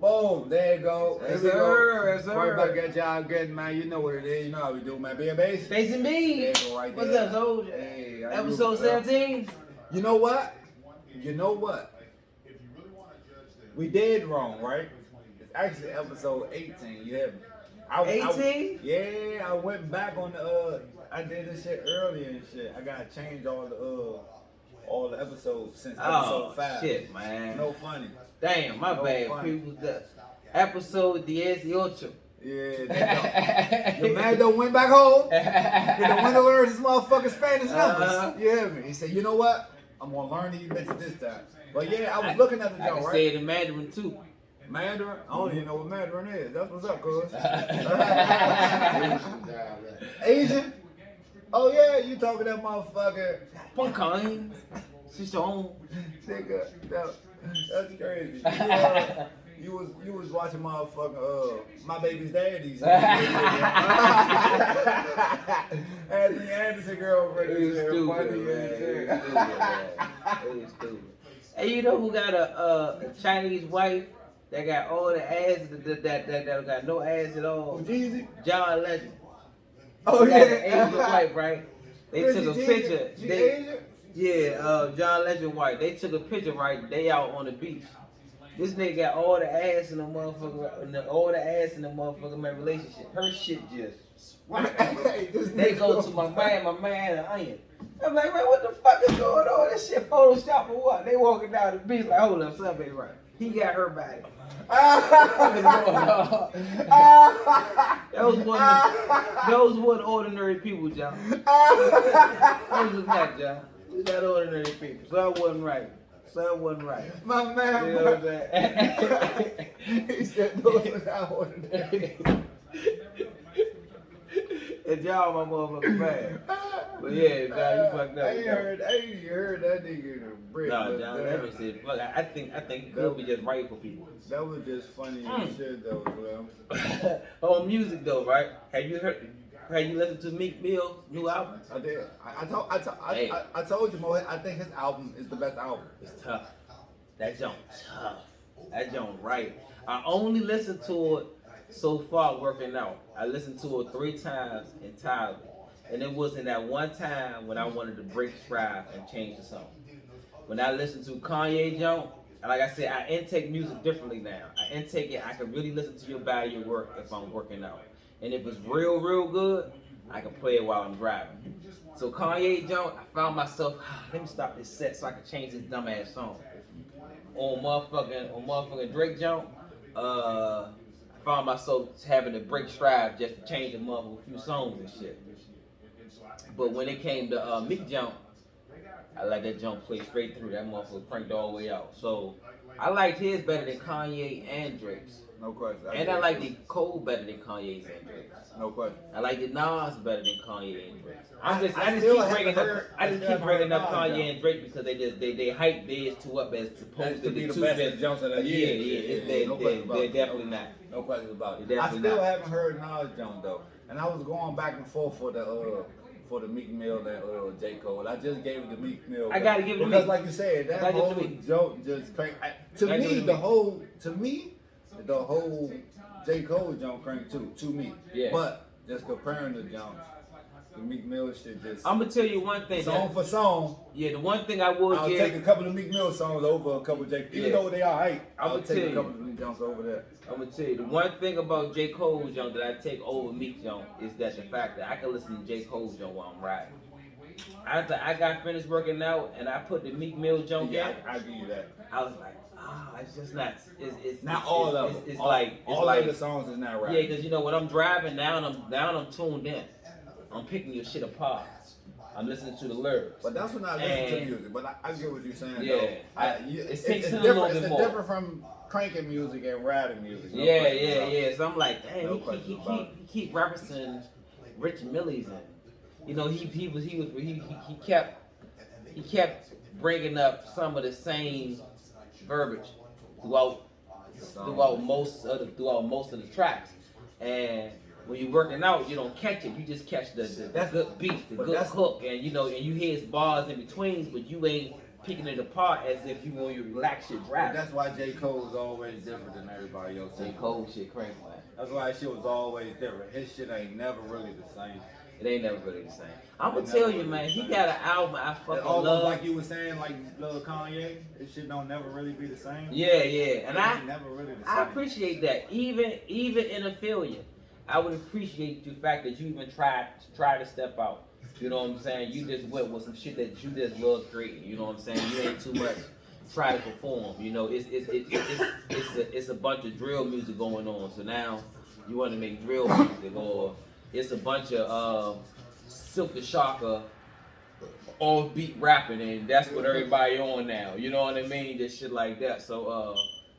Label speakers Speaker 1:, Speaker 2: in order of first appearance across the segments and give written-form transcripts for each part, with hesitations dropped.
Speaker 1: Boom, there you go.
Speaker 2: Yes, sir. Yes, sir.
Speaker 1: Right back at y'all again, man. You know what it is. You know how we do, man. B&Base.
Speaker 2: Base and B.
Speaker 1: There you go, right
Speaker 2: What's
Speaker 1: there.
Speaker 2: up, soldier?
Speaker 1: Hey,
Speaker 2: Episode 17.
Speaker 1: You know what? You know what? We did wrong, right? It's actually episode 18. You have me?
Speaker 2: 18?
Speaker 1: Yeah, I went back on the. I did this shit earlier and shit. I gotta change all the episodes since episode 5.
Speaker 2: Shit, man.
Speaker 1: No funny.
Speaker 2: Damn, my bad.
Speaker 1: Funny.
Speaker 2: People, the episode 18.
Speaker 1: Yeah, the man don't went back home. He don't want to learn his motherfucking Spanish numbers. You hear me? He said, you know what? I'm gonna learn these bitches this time. But yeah, I was looking at the
Speaker 2: I
Speaker 1: joke,
Speaker 2: can
Speaker 1: right?
Speaker 2: say it in Mandarin too.
Speaker 1: Mandarin? I don't even know what Mandarin is. That's what's up, cuz. Asian? Oh yeah, you talking that motherfucker.
Speaker 2: Punkine. Sister.
Speaker 1: Nigga, that's crazy. You was watching motherfucking My Baby's Daddies. Anthony Anderson girlfriend.
Speaker 2: It was stupid, man. It was stupid. Hey, you know who got a Chinese wife that got all the ass that got no ass at all?
Speaker 1: Jeezy?
Speaker 2: John Legend.
Speaker 1: Oh
Speaker 2: Got an
Speaker 1: yeah.
Speaker 2: Asian wife, right? They took a picture.
Speaker 1: She Asian?
Speaker 2: Yeah, John Legend wife. They took a picture, right? They out on the beach. This nigga got all the ass in the motherfucker, man, relationship. Her shit just they go to my man, and Onion. I'm like, man, what the fuck is going on? This shit Photoshop or what? They walking down the beach like, hold up, something ain't right. He got her back. Those weren't ordinary people, John. Those was not, John. We got ordinary people. So I wasn't right.
Speaker 1: My man.
Speaker 2: You know what I'm saying?
Speaker 1: He said those was not ordinary.
Speaker 2: And y'all my motherfucking bad. But yeah, John, you fucked up.
Speaker 1: I ain't heard that nigga in a brick.
Speaker 2: No, John, never said fuck. I think it could be just right for people.
Speaker 1: That was just funny as shit though, bro.
Speaker 2: On music though, right? Have you listened to Meek Mill's new album?
Speaker 1: I did. I told you, Mo. I think his album is the best album.
Speaker 2: It's tough. That junk tough. That junk right. I only listened to it so far working out. I listened to it 3 times entirely. And it wasn't that one time when I wanted to break stride and change the song. When I listened to Kanye junk, like I said, I intake music differently now. I intake it, I can really listen to your body of work if I'm working out. And if it's real good, I can play it while I'm driving. So Kanye junk, I found myself, let me stop this set so I can change this dumbass song. On motherfucking Drake junk, I found myself having to break stride just to change a motherfucking few songs and shit. But when it came to Meek jump, I let that jump play straight through. That motherfucker cranked all the way out. So I liked his better than Kanye and Drake's.
Speaker 1: No question.
Speaker 2: And I like the Cole better than Kanye's and Drake's.
Speaker 1: No question.
Speaker 2: I like the Nas better than Kanye and Drake. I just keep bringing up Kanye and Drake because they hype theirs two up as supposed to be the two best
Speaker 1: jumps of the year.
Speaker 2: Yeah. They're definitely not.
Speaker 1: No question about it.
Speaker 2: They're
Speaker 1: I
Speaker 2: definitely
Speaker 1: still
Speaker 2: not.
Speaker 1: haven't heard Nas jump though, and I was going back and forth for the Meek Mill and J. Cole. I just gave it to Meek Mill.
Speaker 2: I gotta give it to
Speaker 1: because,
Speaker 2: Meek.
Speaker 1: like you said, that whole joke just cranked. To me, the whole J. Cole jump cranked too. To me,
Speaker 2: Yeah.
Speaker 1: But just comparing the jumps, the Meek Mill shit just.
Speaker 2: I'm gonna tell you one thing.
Speaker 1: Song for song.
Speaker 2: Yeah, the one thing I would
Speaker 1: I'll
Speaker 2: give.
Speaker 1: take a couple of Meek Mill songs over a couple of J. Even though they are hype, I'll
Speaker 2: I'ma
Speaker 1: take
Speaker 2: tell
Speaker 1: a
Speaker 2: you.
Speaker 1: couple of Meek jumps over there.
Speaker 2: I'm gonna tell you the one thing about J. Cole's jump that I take over Meek jump is that the fact that I can listen to J. Cole's jump while I'm riding. After I got finished working out and I put the Meek Mill jump
Speaker 1: Yeah,
Speaker 2: in,
Speaker 1: I give you that.
Speaker 2: I was like, it's just not. It's
Speaker 1: Not all of them.
Speaker 2: It's
Speaker 1: all,
Speaker 2: like
Speaker 1: all of the songs is not right.
Speaker 2: Yeah, because you know when I'm driving down, I'm tuned in. I'm picking your shit apart. I'm listening to the lyrics.
Speaker 1: But that's when I listen to music. But I get what you're saying.
Speaker 2: Yeah,
Speaker 1: though.
Speaker 2: it takes in a little bit more.
Speaker 1: It's different from cranking music and riding music.
Speaker 2: Yeah. So I'm like, dang,
Speaker 1: No
Speaker 2: he keep referencing Rich Millie's and you know he kept bringing up some of the same verbiage throughout most of the tracks. And when you're working out, you don't catch it. You just catch the good beat, the good hook, and you know, and you hear his bars in between, but you ain't picking it apart as if you want your relax shit driving.
Speaker 1: That's why J. Cole is always different than everybody else.
Speaker 2: J. Cole shit crazy, man.
Speaker 1: That's why his shit was always different. His shit ain't never really the same.
Speaker 2: It ain't never really the same. I'm gonna tell you, man, he got an album I fucking love.
Speaker 1: Like you were saying, like Lil Kanye, his shit don't never really be the same.
Speaker 2: Yeah, yeah, and
Speaker 1: never really the same.
Speaker 2: I appreciate that. Even in a failure, I would appreciate the fact that you even try to step out. You know what I'm saying? You just went with some shit that you just love creating. You know what I'm saying? You ain't too much try to perform. You know, it's a bunch of drill music going on. So now you want to make drill music, or it's a bunch of Silk the Shocker all beat rapping, and that's what everybody on now. You know what I mean? Just shit like that. So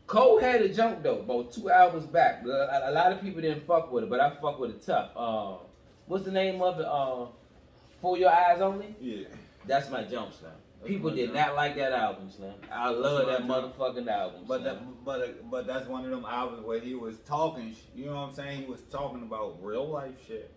Speaker 2: Cole had a jump though, about 2 albums back. A lot of people didn't fuck with it, but I fuck with it tough. What's the name of it? For Your Eyes Only?
Speaker 1: Yeah.
Speaker 2: That's my jump, Slam. People did not like that album, Slam. I love that motherfucking album.
Speaker 1: But that's one of them albums where he was talking, you know what I'm saying? He was talking about real life shit.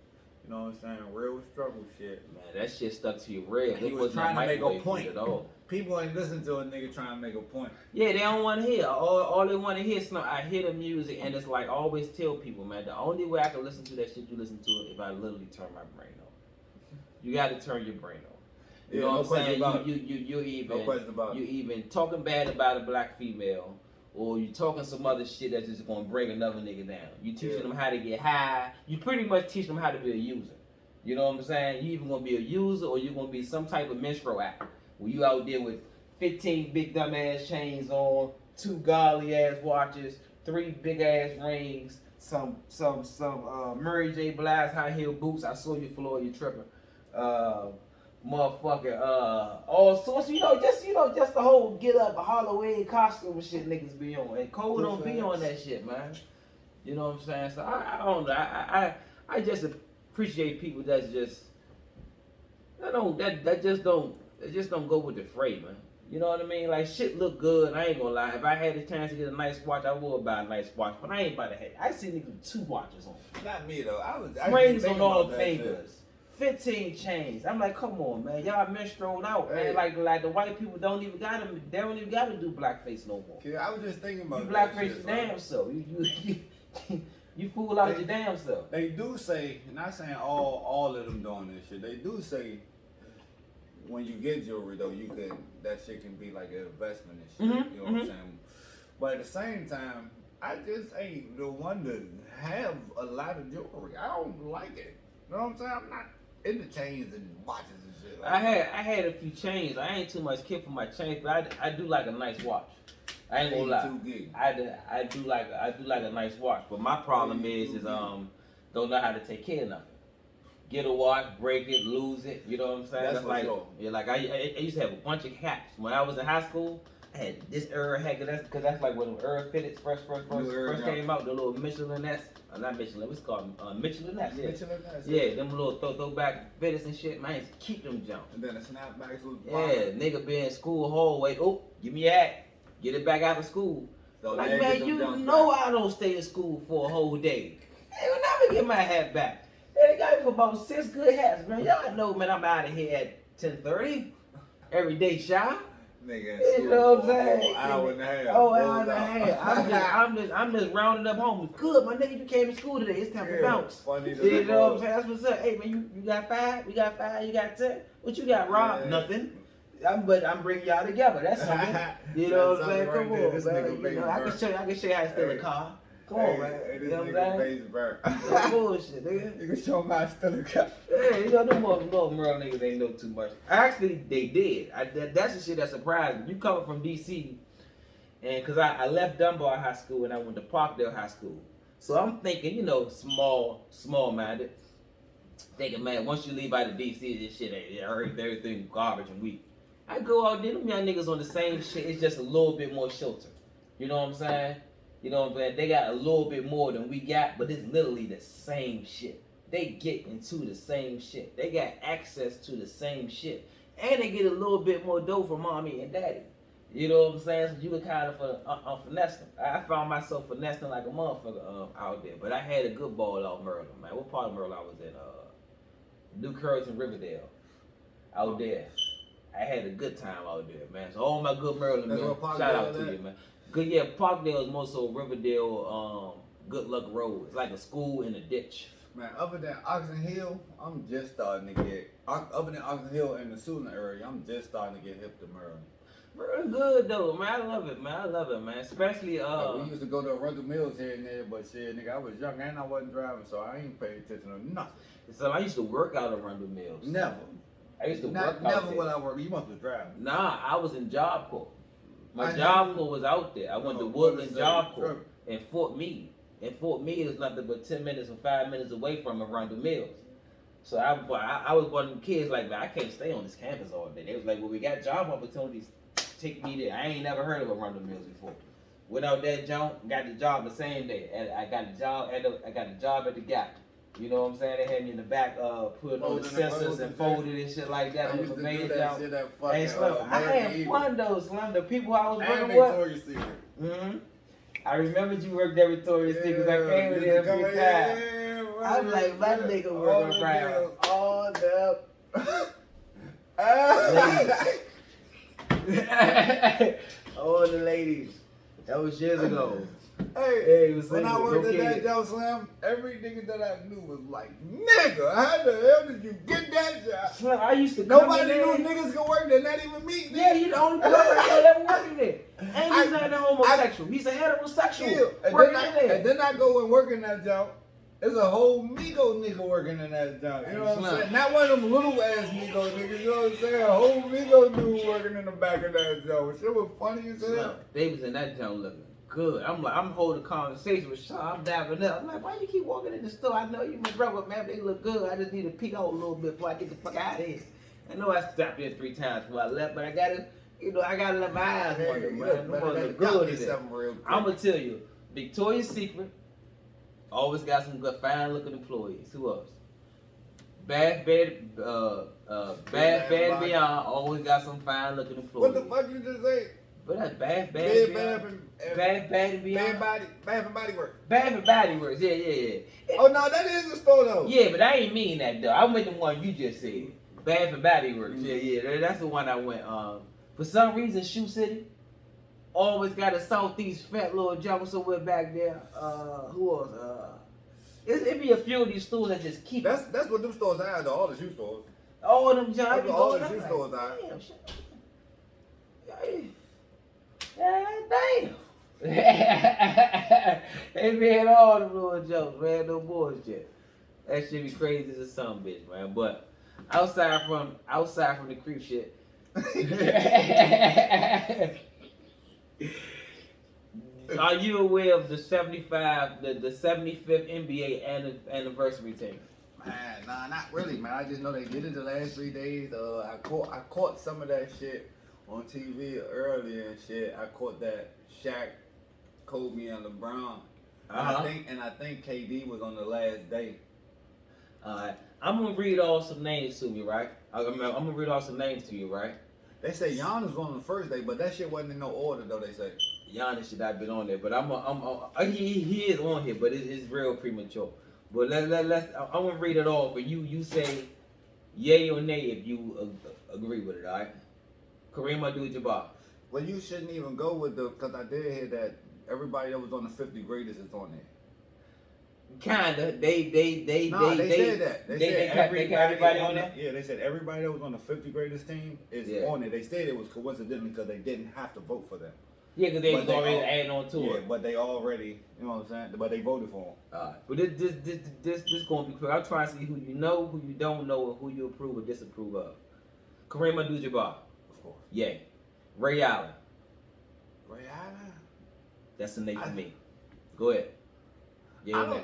Speaker 1: You know what I'm saying? Real struggle shit.
Speaker 2: Man, that shit stuck to your real.
Speaker 1: He was trying to make a point. At all. People ain't listen to a nigga trying to make a point.
Speaker 2: Yeah, they don't want to hear. All they want to hear is I hear the music, and it's like I always tell people, man, the only way I can listen to that shit you listen to it if I literally turn my brain on. You got to turn your brain on. You know what I'm saying? You even talking bad about a black female, or you talking some other shit that's just gonna bring another nigga down. You teaching them how to get high. You pretty much teach them how to be a user. You know what I'm saying? You even gonna be a user, or you gonna be some type of minstrel act where you out there with 15 big dumb ass chains on, 2 godly ass watches, 3 big ass rings, some Mary J. Blige high heel boots. I saw you, Floyd, you tripping. Motherfucker, all sorts, just the whole get up, Halloween costume shit niggas be on. And Cole don't be on that shit, man. You know what I'm saying? So I don't know. I just appreciate people that just don't go with the fray, man. You know what I mean? Like shit look good. I ain't gonna lie. If I had the chance to get a nice watch, I would buy a nice watch. But I ain't about to have. I see niggas with 2 watches on.
Speaker 1: Not me though.
Speaker 2: Rings on all fingers. 15 chains. I'm like, come on, man. Y'all minstrel out, man. Like the white people don't even gotta do blackface no more.
Speaker 1: Yeah, I was just thinking about
Speaker 2: you blackface your damn self. You fool out your damn self.
Speaker 1: They do say, not saying all of them doing this shit. They do say when you get jewelry though, that shit can be like an investment and shit. You know what I'm saying? But at the same time, I just ain't the one to have a lot of jewelry. I don't like it. You know what I'm saying? I'm not into chains and watches and shit. Like
Speaker 2: I had a few chains. I ain't too much kid for my chains, but I do like a nice watch. I ain't gonna lie. I do like a nice watch. But my problem is don't know how to take care of nothing. Get a watch, break it, lose it. You know what I'm saying?
Speaker 1: That's like sure.
Speaker 2: Yeah, like I used to have a bunch of hats when I was in high school. I had this hat because that's like when the Fitteds first came out. The little Michelin-esque. Not Michelin, what's called Michelin-esque. Yeah.
Speaker 1: Michelin-esque.
Speaker 2: Yeah, them little throwback Fitteds and shit. Man, I used to keep them jumps.
Speaker 1: And then the snapbacks was
Speaker 2: nigga be in school hallway. Oh, give me your hat. Get it back out of school. So like, man, you know I don't stay in school for a whole day. They will never get my hat back. They got me for about 6 good hats, man. Y'all know, man, I'm out of here at 10:30. Every day shy.
Speaker 1: Nigga,
Speaker 2: you know what I'm saying?
Speaker 1: Hour and a half.
Speaker 2: Hour and a half. I'm just rounding up home. Good, my nigga, you came to school today. It's time to bounce. You know what I'm saying? That's what's up. Hey man, you got 5? We got 5. You got 10. What you got, Rob? Yeah. Nothing. But I'm bringing y'all together. That's something. You know what I'm saying? Come on, man. You know, I can show you how to steal a car. Come on, man. You know what I'm saying? That's bullshit, nigga.
Speaker 1: You can show them how to steal a car.
Speaker 2: Yeah, you know, them little Merle niggas ain't know too much. Actually, they did. That's the shit that surprised me. You coming from D.C., and because I left Dunbar High School and I went to Parkdale High School. So I'm thinking, you know, small-minded. Thinking, man, once you leave out of D.C., this shit ain't everything garbage and weak. I go out there, them young niggas on the same shit. It's just a little bit more shelter. You know what I'm saying? You know what I'm saying? They got a little bit more than we got, but it's literally the same shit. They get into the same shit. They got access to the same shit. And they get a little bit more dough from mommy and daddy. You know what I'm saying? So you can kind of finesse them. I found myself finessing like a motherfucker out there. But I had a good ball out Maryland, man. What part of Maryland I was in? New Curves and Riverdale. Out there. I had a good time out there, man. So all my good Maryland men,
Speaker 1: Parkdale
Speaker 2: shout out to you, man. Good, yeah. Parkdale is more so Riverdale, Good Luck Road. It's like a school in a ditch.
Speaker 1: Man, other than Oxon Hill, I'm just starting to get. Other than Oxon Hill and the Suitland area, I'm just starting to get hip to Maryland.
Speaker 2: Maryland good though, man. I love it, man. I love it, man. Especially
Speaker 1: Like, we used to go to Arundel Mills here and there, but shit, nigga, I was young and I wasn't driving, so I ain't paying attention to nothing.
Speaker 2: So I used to work out at Arundel Mills.
Speaker 1: Never.
Speaker 2: I used to work out
Speaker 1: Never
Speaker 2: there.
Speaker 1: when I worked. You must be driving.
Speaker 2: Nah, I was in Job Corps. My Job Corps was out there. I went to Woodland Job Corps in Fort Meade. And Fort Meade is nothing but 10 minutes or 5 minutes away from Arundel Mills. So I was one of them kids like, man, I can't stay on this campus all day. They was like, well, we got job opportunities. Take me there. I ain't never heard of Arundel Mills before. Went out that jump, got the job the same day. And I got a job at the Gap. You know what I'm saying? They had me in the back, putting on the sensors and folded and shit like that on the conveyor job. I had fun though, Slim. The people I was working with. Mm-hmm. I remembered you worked at Victoria's Secret because I came in there a few times. I was like, my nigga working around all the ladies. All the ladies. That was years ago.
Speaker 1: Hey, when I worked at that Joe Slim, every nigga that I knew was like, nigga, how the hell did you get that job?
Speaker 2: Slim, I used to
Speaker 1: Nobody knew niggas could work there, not even me.
Speaker 2: Yeah, you the only person that working there. And he's not a homosexual. He's a heterosexual.
Speaker 1: And then I go and work in that job. There's a whole Migo nigga working in that job. You know what I'm saying? Not one of them little ass Migo niggas. You know what I'm saying? A whole Migo dude working in the back of that job. Shit was funny as hell.
Speaker 2: They was in that job looking good. I'm holding a conversation with Sean. I'm dabbing up. I'm like, why you keep walking in the store? I know you my brother, man. They look good. I just need to peek out a little bit before I get the fuck out of here. I know I stopped there 3 times before I left, but I gotta let my eyes wander, man. Look good. I'm gonna tell you, Victoria's Secret always got some good, fine looking employees. Who else? Bad Beyond always got some fine looking employees.
Speaker 1: What the fuck you just say?
Speaker 2: But that's Bad and Beyond.
Speaker 1: Bath and Body Works.
Speaker 2: Bath and Body Works, yeah.
Speaker 1: Oh no, that is a store though.
Speaker 2: Yeah, but I ain't mean that though. I went the one you just said. Bath and Body Works. Yeah. That's the one I went. For some reason, Shoe City always got a Southeast fat little jumper somewhere back there. Who else? It be a few of these stores that just keep.
Speaker 1: That's what them stores are. Though, all the shoe stores.
Speaker 2: All of them jobs.
Speaker 1: All the shoe stores are.
Speaker 2: Damn, shit. Damn. They made all the little jokes, man. No bullshit. That shit be crazy as a son bitch, man. But outside from the creep shit. Are you aware of the 75th NBA anniversary team?
Speaker 1: Man, nah, not really, man. I just know they did it the last 3 days. I caught some of that shit on TV earlier and shit. I caught that Shaq, Kobe, and LeBron. I think KD was on the last day.
Speaker 2: Alright. I'm gonna read off some names to me, right? I'm gonna read off some names to you, right?
Speaker 1: They say Giannis was on the first day, but that shit wasn't in no order though. They say
Speaker 2: Giannis should not been on there, but he is on here, but it's real premature. But I'm gonna read it off, and you say yay or nay if you agree with it, all right? Kareem Abdul-Jabbar.
Speaker 1: Well, you shouldn't even go with because I did hear that everybody that was on the 50 greatest is on there.
Speaker 2: Kinda. They said that.
Speaker 1: They said
Speaker 2: everybody on there?
Speaker 1: Yeah, they said everybody that was on the 50 greatest team is on it. They said it was coincidentally because they didn't have to vote for them.
Speaker 2: Yeah, because they was already adding on to it.
Speaker 1: Yeah, but they already, you know what I'm saying? But they voted for him.
Speaker 2: Alright. But this going to be clear. I'm trying to see who you know, who you don't know, and who you approve or disapprove of. Kareem Abdul-Jabbar.
Speaker 1: Of course.
Speaker 2: Yeah. Ray Allen.
Speaker 1: Ray Allen?
Speaker 2: That's a name for me. Go ahead. Yeah,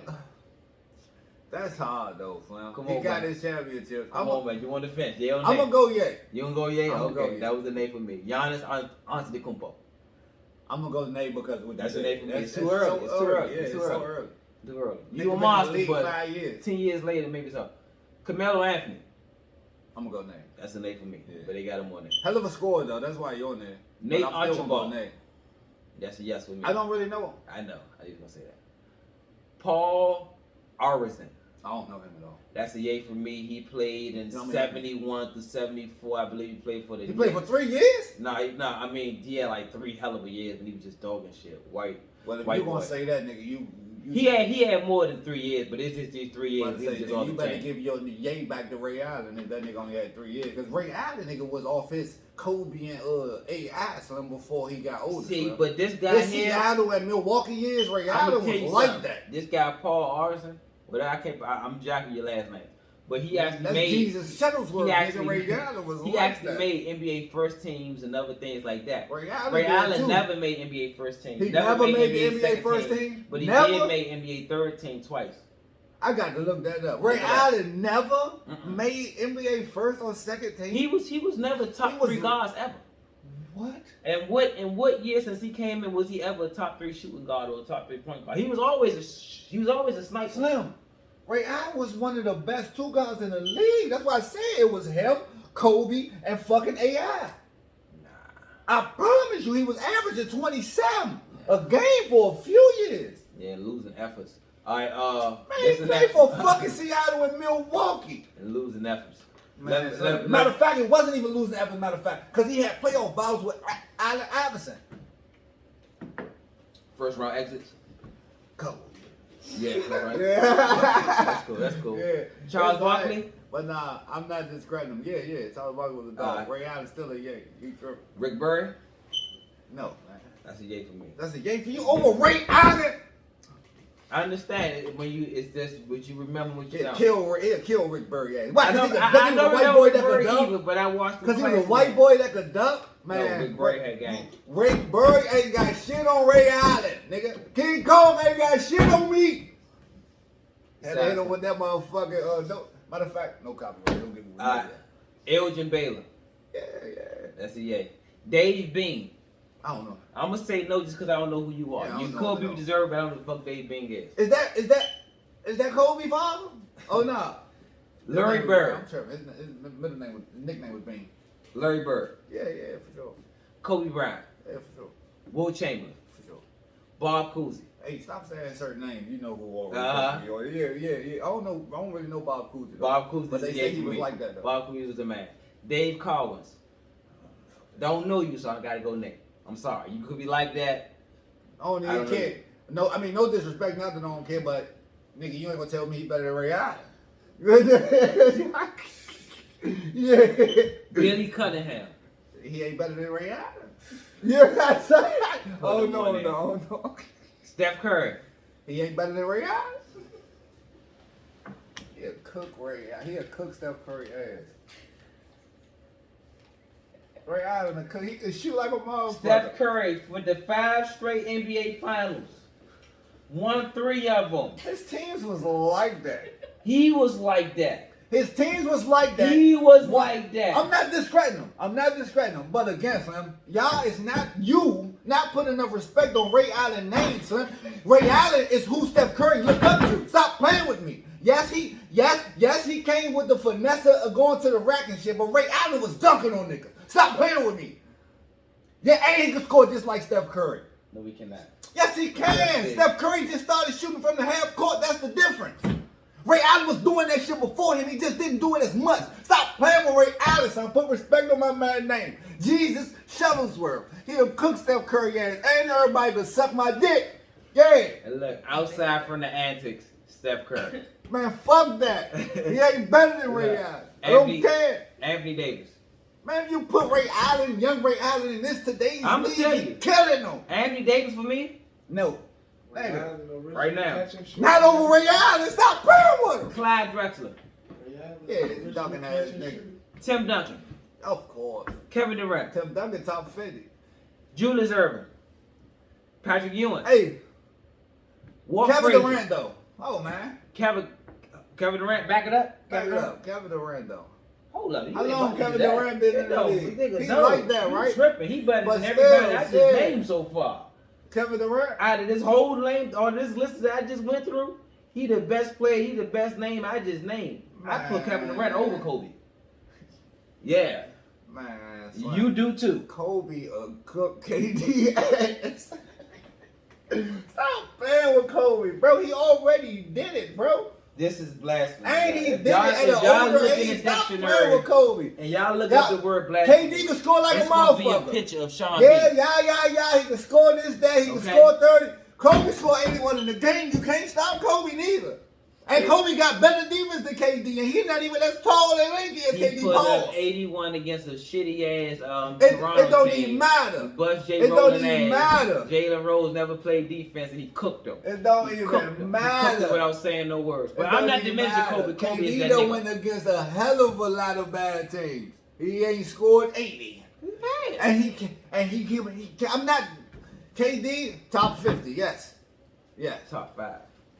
Speaker 1: that's hard though, Slim.
Speaker 2: Come
Speaker 1: he
Speaker 2: on,
Speaker 1: got
Speaker 2: man.
Speaker 1: his championship.
Speaker 2: Come on, man. You on the fence? Yeah,
Speaker 1: I'm gonna go yay.
Speaker 2: You gonna go yay? Okay,
Speaker 1: go yay.
Speaker 2: That was the name for me. Giannis Antetokounmpo.
Speaker 1: I'm gonna go nay because
Speaker 2: that's the name for me. It's too early. It's too early.
Speaker 1: It's so early.
Speaker 2: Too early. You a monster, but
Speaker 1: 5 years.
Speaker 2: 10 years later, maybe so. Carmelo Anthony.
Speaker 1: I'm gonna go nay.
Speaker 2: That's the name for me. Yeah. But they got him on there.
Speaker 1: Hell of a score though. That's why you're on there.
Speaker 2: Nate Archibald.
Speaker 1: Nay.
Speaker 2: That's a yes for me.
Speaker 1: I don't really know him.
Speaker 2: I know. I was gonna say that. Paul Irison.
Speaker 1: I don't know him at all.
Speaker 2: That's a yay for me. He played in 71 to 74. I believe he played for the.
Speaker 1: He played for 3 years?
Speaker 2: I mean, he had like 3 hell of a years, but he was just dogging shit. White.
Speaker 1: Well, if
Speaker 2: white
Speaker 1: you gonna
Speaker 2: boy.
Speaker 1: say that, nigga, you
Speaker 2: He had more than 3 years, but it's just these 3 years. He was just off
Speaker 1: you
Speaker 2: the
Speaker 1: better
Speaker 2: chain.
Speaker 1: give your yay back to Ray Allen if that nigga only had 3 years. Because Ray Allen, nigga, was off his Kobe and AI slam before he got older.
Speaker 2: See,
Speaker 1: bro.
Speaker 2: but this guy
Speaker 1: This
Speaker 2: here,
Speaker 1: Seattle and Milwaukee years, Ray
Speaker 2: I'm
Speaker 1: Allen
Speaker 2: gonna tell you
Speaker 1: was like
Speaker 2: something.
Speaker 1: that.
Speaker 2: This guy Paul Irison, but I'm jacking your last name, but he actually
Speaker 1: That's
Speaker 2: made.
Speaker 1: Jesus Shuttlesworth.
Speaker 2: He actually,
Speaker 1: Ray Allen was
Speaker 2: he
Speaker 1: like
Speaker 2: actually
Speaker 1: that.
Speaker 2: made NBA first teams and other things like that.
Speaker 1: Ray Allen,
Speaker 2: Ray Allen
Speaker 1: too.
Speaker 2: never made NBA first team.
Speaker 1: He never made the NBA
Speaker 2: second
Speaker 1: first team?
Speaker 2: But he
Speaker 1: Never?
Speaker 2: did make NBA third team twice.
Speaker 1: I got to look that up. Ray Allen never made NBA first or second team.
Speaker 2: He was never top 3 guards ever.
Speaker 1: What?
Speaker 2: And what year since he came in was he ever a top 3 shooting guard or a top 3 point guard? He was always a sniper.
Speaker 1: Slim. Ray Allen was one of the best 2 guys in the league. That's why I said it was him, Kobe, and fucking AI.
Speaker 2: Nah.
Speaker 1: I promise you, he was averaging 27 a game for a few years.
Speaker 2: Yeah, losing efforts. All right,
Speaker 1: Man, he played for fucking Seattle and Milwaukee.
Speaker 2: and losing efforts.
Speaker 1: Man, matter of fact, it wasn't even losing effort, matter of fact, because he had playoff battles with Allen Iverson.
Speaker 2: First round exits.
Speaker 1: Go.
Speaker 2: Yeah, first round
Speaker 1: Yeah.
Speaker 2: exits. That's cool.
Speaker 1: Yeah.
Speaker 2: Charles
Speaker 1: That's
Speaker 2: Barkley.
Speaker 1: right. But nah, I'm not discrediting him. Yeah. Charles Barkley was a dog.
Speaker 2: Alright.
Speaker 1: Ray Allen's still a yay. You tripping.
Speaker 2: Rick Barry.
Speaker 1: No, man.
Speaker 2: That's a yay for me.
Speaker 1: That's a yay for you over Ray Allen.
Speaker 2: I understand it when it's just what you remember what you
Speaker 1: He'll
Speaker 2: know.
Speaker 1: kill Rick Barry. Yeah. Why?
Speaker 2: I know,
Speaker 1: Because
Speaker 2: I
Speaker 1: he
Speaker 2: know
Speaker 1: was a white
Speaker 2: that
Speaker 1: boy
Speaker 2: was
Speaker 1: that could
Speaker 2: Rick either,
Speaker 1: dunk.
Speaker 2: but I watched
Speaker 1: Because he was a white boy that could dunk. Man,
Speaker 2: No, Rick Barry had game.
Speaker 1: Rick Barry ain't got shit on Ray Allen, nigga. King Kong ain't got shit on me. And they don't with that motherfucker. No, matter of fact, no copyright. Don't give me
Speaker 2: Elgin Baylor.
Speaker 1: Yeah.
Speaker 2: That's a yay. Dave Bean.
Speaker 1: I don't know.
Speaker 2: I'm gonna say no just because I don't know who you are.
Speaker 1: Yeah, I
Speaker 2: You
Speaker 1: don't
Speaker 2: could
Speaker 1: know.
Speaker 2: be deserved, but I don't know who the fuck Dave Bean is.
Speaker 1: Is that Kobe father? Oh no.
Speaker 2: Larry Bird.
Speaker 1: I'm tripping. His nickname was Bean.
Speaker 2: Larry Bird.
Speaker 1: Yeah, for sure.
Speaker 2: Kobe Bryant.
Speaker 1: Yeah, for sure.
Speaker 2: Will Chamberlain.
Speaker 1: For sure.
Speaker 2: Bob Cousy.
Speaker 1: Hey, stop saying certain names. You know who already.
Speaker 2: Uh-huh.
Speaker 1: Yeah. I don't really know Bob Cousy.
Speaker 2: Bob Cousy.
Speaker 1: But they
Speaker 2: is a
Speaker 1: say
Speaker 2: yay
Speaker 1: he
Speaker 2: for
Speaker 1: was
Speaker 2: me.
Speaker 1: like that though.
Speaker 2: Bob Cousy was the man. Dave Collins. Don't know you, so I gotta go next. I'm sorry. You could be like that.
Speaker 1: I don't even care. No, I mean no disrespect, not that I don't care, but nigga, you ain't gonna tell me he better than Ray Allen. Yeah.
Speaker 2: Billy Cunningham.
Speaker 1: He ain't better than Ray Allen. Yeah, that's right. Oh
Speaker 2: Put him on there.
Speaker 1: no.
Speaker 2: Steph Curry.
Speaker 1: He ain't better than Ray Allen. He'll cook Ray Allen. He'll cook Steph Curry ass. Ray Allen, he can shoot like a motherfucker.
Speaker 2: Steph Curry with the 5 straight NBA Finals. Won 3 of them.
Speaker 1: His teams was like that.
Speaker 2: He was like that.
Speaker 1: His teams was like that.
Speaker 2: He was like that.
Speaker 1: I'm not discrediting him. But again, Slim, y'all is not putting enough respect on Ray Allen's name, Slim. Ray Allen is who Steph Curry look up to. Stop playing with me. Yes, he came with the finesse of going to the rack and shit, but Ray Allen was dunking on niggas. Stop playing with me. Yeah, and he can score just like Steph Curry.
Speaker 2: No, we cannot.
Speaker 1: Yes, he can. Steph Curry just started shooting from the half court. That's the difference. Ray Allen was doing that shit before him. He just didn't do it as much. Stop playing with Ray Allen, son. Put respect on my man's name. Jesus Shuttlesworth. He'll cook Steph Curry ass. Ain't everybody can suck my dick. Yeah.
Speaker 2: And look, outside from the antics, Steph Curry.
Speaker 1: Man, fuck that. He ain't better than Ray Allen. I don't care.
Speaker 2: Anthony Davis.
Speaker 1: Man, if you put Ray Allen, young Ray Allen in this today's
Speaker 2: I'ma
Speaker 1: league,
Speaker 2: tell
Speaker 1: he
Speaker 2: you.
Speaker 1: killing them.
Speaker 2: Anthony Davis for me?
Speaker 1: No.
Speaker 2: Right now.
Speaker 1: Not over Ray Allen. Stop playing with him.
Speaker 2: Clyde Drexler.
Speaker 1: Yeah, dunking ass nigga.
Speaker 2: Tim Duncan.
Speaker 1: Of course.
Speaker 2: Kevin Durant.
Speaker 1: Tim Duncan top 50.
Speaker 2: Julius Erving. Patrick Ewing.
Speaker 1: Hey,
Speaker 2: Walt
Speaker 1: Kevin
Speaker 2: Frazier.
Speaker 1: Durant though. Oh man.
Speaker 2: Kevin Durant, back it up.
Speaker 1: Back it up. Kevin Durant though.
Speaker 2: Hold up.
Speaker 1: How long Kevin Durant been in the league? He's
Speaker 2: no,
Speaker 1: like that, right?
Speaker 2: He's tripping. He better
Speaker 1: But
Speaker 2: than everybody
Speaker 1: still,
Speaker 2: I just
Speaker 1: yeah.
Speaker 2: named so far.
Speaker 1: Kevin Durant.
Speaker 2: Out of this whole name, or this list that I just went through, he the best player. He the best name I just named. I put Kevin Durant over Kobe. Yeah.
Speaker 1: Man,
Speaker 2: You do too.
Speaker 1: Kobe cook KD ass. Stop playing with Kobe, bro. He already did it, bro.
Speaker 2: This is blasphemy.
Speaker 1: And he
Speaker 2: If
Speaker 1: did it at an older
Speaker 2: look in
Speaker 1: age.
Speaker 2: the
Speaker 1: Stop playing
Speaker 2: dictionary
Speaker 1: with Kobe.
Speaker 2: and y'all look up the word blasphemy,
Speaker 1: KD can score like
Speaker 2: it's
Speaker 1: a
Speaker 2: gonna be a
Speaker 1: motherfucker.
Speaker 2: picture of Sean
Speaker 1: Yeah,
Speaker 2: B.
Speaker 1: yeah. He can score this, that. He can score 30. Kobe scored 81 in the game. You can't stop Kobe neither. And Kobe got better defense than KD, and he's not even as tall and lanky as KD.
Speaker 2: He put up 81 against a shitty ass Toronto
Speaker 1: it don't
Speaker 2: team.
Speaker 1: even matter.
Speaker 2: Bust J.
Speaker 1: It don't
Speaker 2: Rowland
Speaker 1: even
Speaker 2: ass.
Speaker 1: matter.
Speaker 2: Jalen Rose never played defense, and he cooked them.
Speaker 1: It don't
Speaker 2: He
Speaker 1: even
Speaker 2: cooked
Speaker 1: matter.
Speaker 2: without saying no words. But
Speaker 1: It
Speaker 2: I'm
Speaker 1: don't
Speaker 2: not
Speaker 1: even
Speaker 2: diminishing
Speaker 1: matter.
Speaker 2: Kobe. Kobe is
Speaker 1: KD
Speaker 2: that
Speaker 1: done
Speaker 2: nigga.
Speaker 1: went against a hell of a lot of bad teams. He ain't scored 80. I'm not KD top 50. Yes.
Speaker 2: Top 5.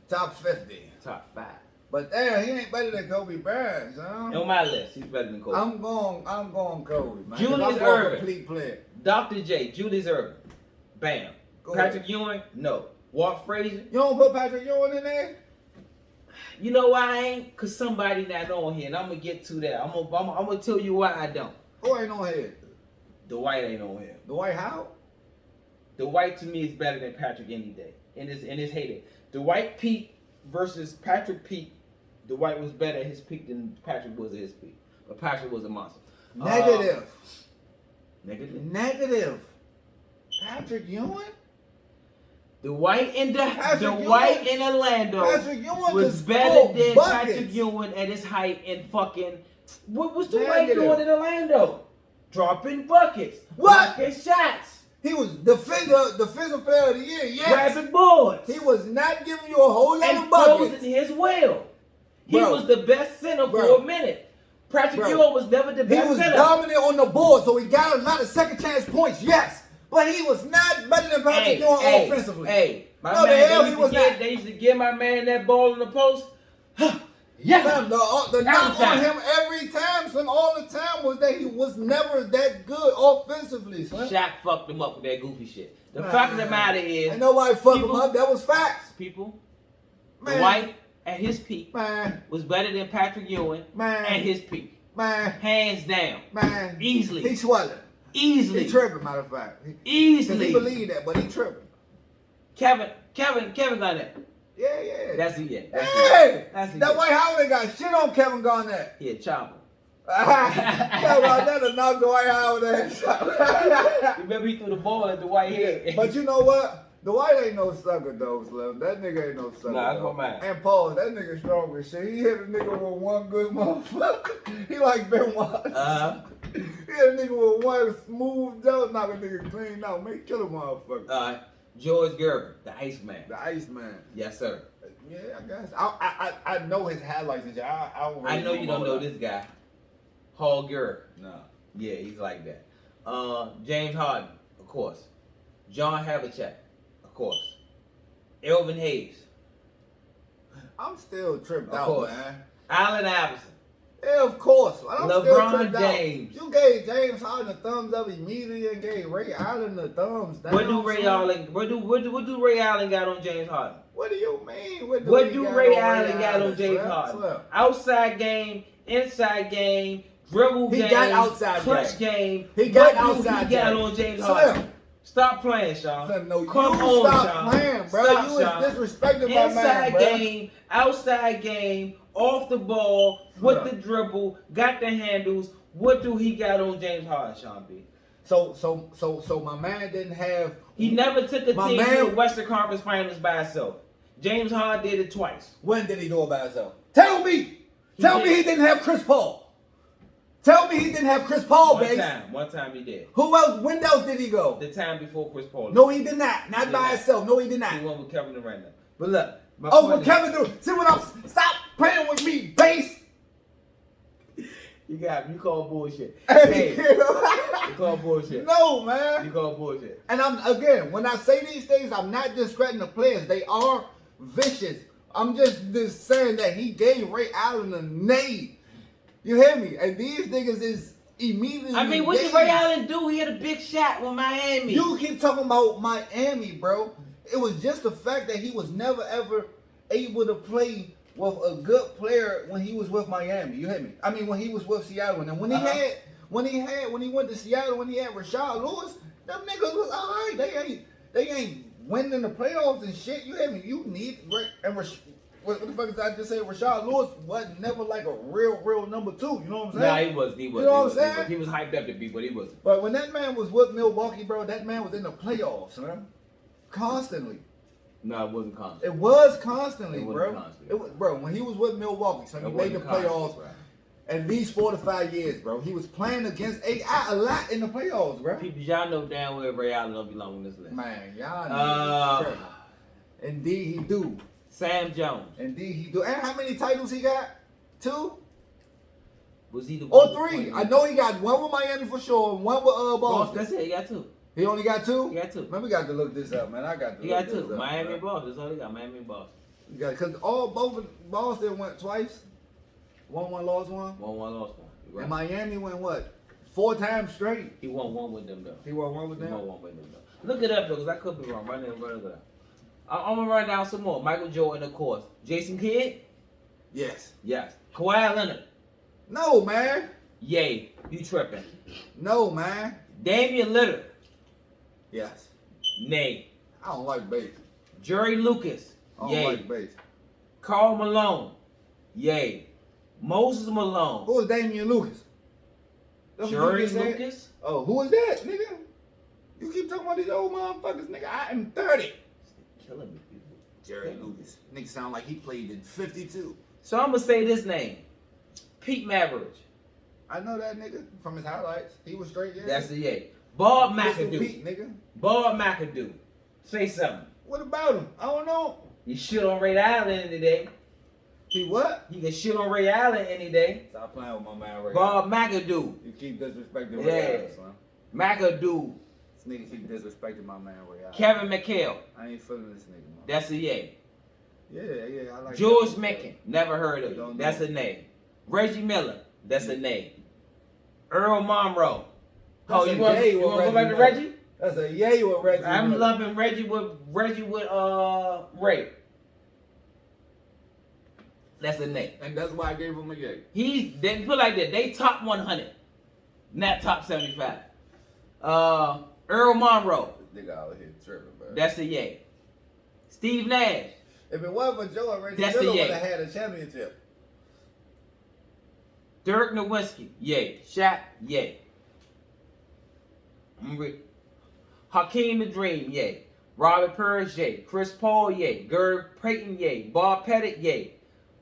Speaker 1: Top 50.
Speaker 2: Top 5.
Speaker 1: But damn, he ain't better than Kobe Bryant, son.
Speaker 2: On my list, he's better than Kobe.
Speaker 1: I'm going Kobe, man.
Speaker 2: Julius
Speaker 1: I'm
Speaker 2: Erving.
Speaker 1: a complete player.
Speaker 2: Dr. J, Julius Erving. Bam.
Speaker 1: Go
Speaker 2: Patrick
Speaker 1: ahead.
Speaker 2: Ewing? No. Walt Frazier?
Speaker 1: You don't put Patrick Ewing in there?
Speaker 2: You know why I ain't? Because somebody not on here, and I'm going to get to that. I'm gonna tell you why I don't.
Speaker 1: Who ain't on here?
Speaker 2: Dwight ain't on here.
Speaker 1: Dwight Howard?
Speaker 2: Dwight to me is better than Patrick any day. In his heyday. Dwight peak versus Patrick peak. Dwight was better at his peak than Patrick was at his peak. But Patrick was a monster.
Speaker 1: Negative.
Speaker 2: Negative.
Speaker 1: Patrick Ewing?
Speaker 2: Dwight in
Speaker 1: Ewing-
Speaker 2: in Orlando
Speaker 1: Patrick Ewing
Speaker 2: was
Speaker 1: could
Speaker 2: better
Speaker 1: score
Speaker 2: than
Speaker 1: buckets.
Speaker 2: Patrick Ewing at his height and fucking. What was Dwight
Speaker 1: Negative.
Speaker 2: doing in Orlando? Dropping buckets.
Speaker 1: What?
Speaker 2: Blocking shots.
Speaker 1: He was defensive player of the year, yes.
Speaker 2: Grabbing boards.
Speaker 1: He was not giving you a whole lot
Speaker 2: And
Speaker 1: of buckets.
Speaker 2: closing his will. He
Speaker 1: Bro.
Speaker 2: was the best center
Speaker 1: Bro.
Speaker 2: for a minute. Patrick
Speaker 1: Bro.
Speaker 2: Ewing was never the
Speaker 1: He
Speaker 2: best
Speaker 1: was
Speaker 2: center.
Speaker 1: dominant on the board, so he got a lot of second chance points, yes. But he was not better than Patrick Ewing offensively.
Speaker 2: My
Speaker 1: No, the
Speaker 2: man,
Speaker 1: hell he was not.
Speaker 2: they used to give my man that ball in the post. Yeah.
Speaker 1: Fam, the knock
Speaker 2: time.
Speaker 1: on him every time, son, all the time, was that he was never that good offensively, son.
Speaker 2: Shaq fucked him up with that goofy shit. The fact of the matter is,
Speaker 1: Ain't nobody fuck him
Speaker 2: people-
Speaker 1: up. That was facts.
Speaker 2: people,
Speaker 1: Man.
Speaker 2: Dwight at his peak
Speaker 1: Man,
Speaker 2: was better than Patrick Ewing
Speaker 1: Man.
Speaker 2: at his peak.
Speaker 1: man,
Speaker 2: Hands down.
Speaker 1: man.
Speaker 2: Easily.
Speaker 1: He swallowed.
Speaker 2: Easily.
Speaker 1: He tripping, matter of fact. Because
Speaker 2: Easily.
Speaker 1: he believed that, but he tripping.
Speaker 2: Kevin got that.
Speaker 1: Yeah.
Speaker 2: That's it. Yeah.
Speaker 1: Hey!
Speaker 2: That's it.
Speaker 1: That White Howard ain't got shit on Kevin Garnett.
Speaker 2: Yeah, chopper.
Speaker 1: Kevin Garnett knocked the White Howard ass out.
Speaker 2: Remember he threw the ball at the white head.
Speaker 1: But you know what? Dwight ain't no sucker though, Slim. That nigga ain't no sucker.
Speaker 2: Nah, that's
Speaker 1: though.
Speaker 2: my man.
Speaker 1: And Paul, that nigga strong as shit. He hit a nigga with one good motherfucker. He like Ben Wallace. He hit a nigga with one smooth jump, knock a nigga clean out. Make kill a motherfucker.
Speaker 2: George Gervin, the Iceman.
Speaker 1: The Iceman.
Speaker 2: Yes, sir.
Speaker 1: Yeah, I guess. I know his highlights and shit. I
Speaker 2: know you don't know this guy. Hall Gerb.
Speaker 1: No.
Speaker 2: Yeah, he's like that. James Harden, of course. John Havlicek, of course. Elvin Hayes.
Speaker 1: I'm still tripped
Speaker 2: Of
Speaker 1: out,
Speaker 2: course.
Speaker 1: man.
Speaker 2: Allen Iverson.
Speaker 1: Yeah, of course. I'm still
Speaker 2: LeBron
Speaker 1: tripped
Speaker 2: James.
Speaker 1: out. You gave James Harden a thumbs up immediately and gave Ray Allen a thumbs down.
Speaker 2: What do Ray Allen? What do Ray Allen got on James Harden?
Speaker 1: What do you mean?
Speaker 2: What do Ray Allen got on James Harden? Outside game, inside game, dribble
Speaker 1: He
Speaker 2: game,
Speaker 1: got outside
Speaker 2: clutch game.
Speaker 1: He got
Speaker 2: What do
Speaker 1: outside
Speaker 2: he got
Speaker 1: game.
Speaker 2: on James
Speaker 1: Slim.
Speaker 2: Harden? Stop playing, Sean.
Speaker 1: Slim, no,
Speaker 2: Come
Speaker 1: you
Speaker 2: on,
Speaker 1: stop
Speaker 2: Sean.
Speaker 1: playing, bro.
Speaker 2: Stop,
Speaker 1: You
Speaker 2: Sean.
Speaker 1: was disrespecting my man,
Speaker 2: Inside
Speaker 1: bro.
Speaker 2: game, outside game, off the ball, with
Speaker 1: Yeah.
Speaker 2: the dribble, got the handles. What do he got on James Harden, Sean B?
Speaker 1: So my man didn't have.
Speaker 2: He never took a
Speaker 1: My
Speaker 2: team to
Speaker 1: man-
Speaker 2: the Western Conference Finals by himself. James Harden did it twice.
Speaker 1: When did he do it by himself? Tell me. Tell me
Speaker 2: did.
Speaker 1: he didn't have Chris Paul. Tell me he didn't have Chris Paul, baby.
Speaker 2: One time he did.
Speaker 1: Who else? When else did he go?
Speaker 2: The time before Chris Paul.
Speaker 1: No, he did not. Not
Speaker 2: He
Speaker 1: by
Speaker 2: did not.
Speaker 1: himself. No, he did not.
Speaker 2: He went with Kevin Durant. But look, my
Speaker 1: Oh,
Speaker 2: point
Speaker 1: what Kevin do? See what I'm. Stop playing with me, base.
Speaker 2: you got you call bullshit.
Speaker 1: Hey,
Speaker 2: Hey, you call bullshit.
Speaker 1: no, man.
Speaker 2: You call bullshit.
Speaker 1: And I'm again, when I say these things, I'm not discrediting the players. They are vicious. I'm just saying that he gave Ray Allen a nade. You hear me? And these niggas is immediately.
Speaker 2: I mean, what did Ray Allen do? He had a big shot with Miami.
Speaker 1: You keep talking about Miami, bro. It was just the fact that he was never ever able to play with a good player when he was with Miami. You hear me? I mean, when he was with Seattle, and when he went to Seattle, when he had Rashad Lewis, them niggas was all right. They ain't winning the playoffs and shit. You hear me? You need what the fuck is I just say? Rashard Lewis wasn't never like a real number 2. You know what I'm saying?
Speaker 2: Nah, he was.
Speaker 1: You know what I'm saying?
Speaker 2: He was hyped up to be, but he wasn't.
Speaker 1: But when that man was with Milwaukee, bro, that man was in the playoffs, man. Constantly.
Speaker 2: No, it wasn't constant.
Speaker 1: It was constantly,
Speaker 2: It wasn't
Speaker 1: bro.
Speaker 2: constantly.
Speaker 1: It was, bro, when he was with Milwaukee, so he
Speaker 2: It
Speaker 1: made the
Speaker 2: wasn't constant,
Speaker 1: playoffs
Speaker 2: bro.
Speaker 1: at least 4 to 5 years, bro. He was playing against AI a lot in the playoffs, bro.
Speaker 2: People, y'all know damn well Ray Allen don't belong on this list.
Speaker 1: Man, y'all know. Indeed, he do.
Speaker 2: Sam Jones.
Speaker 1: Indeed, he do. And how many titles he got? 2?
Speaker 2: Was he the
Speaker 1: Or 3? I know he got 1 with Miami for sure, and 1 with Boston.
Speaker 2: That's it. He got 2.
Speaker 1: He only got 2?
Speaker 2: He got 2.
Speaker 1: Man, we got to look this up, man. I got to
Speaker 2: He
Speaker 1: look
Speaker 2: got
Speaker 1: this
Speaker 2: 2.
Speaker 1: up.
Speaker 2: Miami
Speaker 1: man.
Speaker 2: and Boston. That's all he got. Miami and Boston.
Speaker 1: Because both of Boston went twice. 1 lost 1.
Speaker 2: 1-1 lost 1. Right.
Speaker 1: And Miami went what? 4 times straight.
Speaker 2: He won 1 with them though.
Speaker 1: He won 1 with
Speaker 2: He
Speaker 1: them.
Speaker 2: won 1 with them though. Look it up though, because I could be wrong. Run it up. I'm gonna run down some more. Michael Jordan, of course. Jason Kidd.
Speaker 1: Yes.
Speaker 2: Yes. Kawhi Leonard.
Speaker 1: No, man.
Speaker 2: Yay. You tripping.
Speaker 1: No, man.
Speaker 2: Damian Lillard.
Speaker 1: Yes.
Speaker 2: Nay.
Speaker 1: I don't like base.
Speaker 2: Jerry Lucas.
Speaker 1: I don't
Speaker 2: Yay.
Speaker 1: like base.
Speaker 2: Karl Malone. Yay. Moses Malone.
Speaker 1: Who is Damian Lucas? That's what
Speaker 2: Jerry
Speaker 1: you just said?
Speaker 2: Lucas.
Speaker 1: Oh, who is that, nigga? You keep talking about these old motherfuckers, nigga. I am 30.
Speaker 2: Killing me, people.
Speaker 1: Jerry Lucas. Nigga sound like he played in 52.
Speaker 2: So I'm gonna say this name. Pete Maravich.
Speaker 1: I know that nigga from his highlights. He was straight, yeah.
Speaker 2: That's the yay. Bob
Speaker 1: Mr.
Speaker 2: McAdoo.
Speaker 1: Pete, nigga.
Speaker 2: Bob McAdoo. Say something.
Speaker 1: What about him? I don't know.
Speaker 2: You shit on Ray Allen any day.
Speaker 1: He what?
Speaker 2: You can shit on Ray Allen any day.
Speaker 1: Stop playing with my man Ray.
Speaker 2: Bob McAdoo.
Speaker 1: You keep disrespecting
Speaker 2: Yeah.
Speaker 1: Ray Allen, son.
Speaker 2: McAdoo.
Speaker 1: This nigga keep disrespecting my man Ray Allen.
Speaker 2: Kevin McHale.
Speaker 1: I ain't feeling this nigga, man.
Speaker 2: That's a yay.
Speaker 1: Yeah, I like
Speaker 2: George
Speaker 1: that.
Speaker 2: Mikan. Never heard of
Speaker 1: Don't
Speaker 2: him.
Speaker 1: know.
Speaker 2: That's a nay. Reggie Miller. That's a nay. Earl Monroe.
Speaker 1: That's
Speaker 2: You
Speaker 1: a
Speaker 2: want
Speaker 1: yay
Speaker 2: to
Speaker 1: with
Speaker 2: go back to
Speaker 1: Miller.
Speaker 2: Reggie?
Speaker 1: That's a yay with Reggie.
Speaker 2: I'm
Speaker 1: Miller.
Speaker 2: loving Reggie with Ray. That's a nay.
Speaker 1: And that's why I gave him a yay.
Speaker 2: They put like that. They top 100, not top 75. Earl Monroe.
Speaker 1: This nigga out here tripping, man.
Speaker 2: That's a yay. Steve Nash.
Speaker 1: If it wasn't for Joe and Reggie
Speaker 2: That's a
Speaker 1: Miller,
Speaker 2: yay.
Speaker 1: would have had a championship.
Speaker 2: Dirk Nowitzki. Yay. Shaq. Yay. Hakeem the Dream. Yay. Robert Purse. Yay. Chris Paul. Yay. Gary Payton. Yay. Bob Pettit. Yay.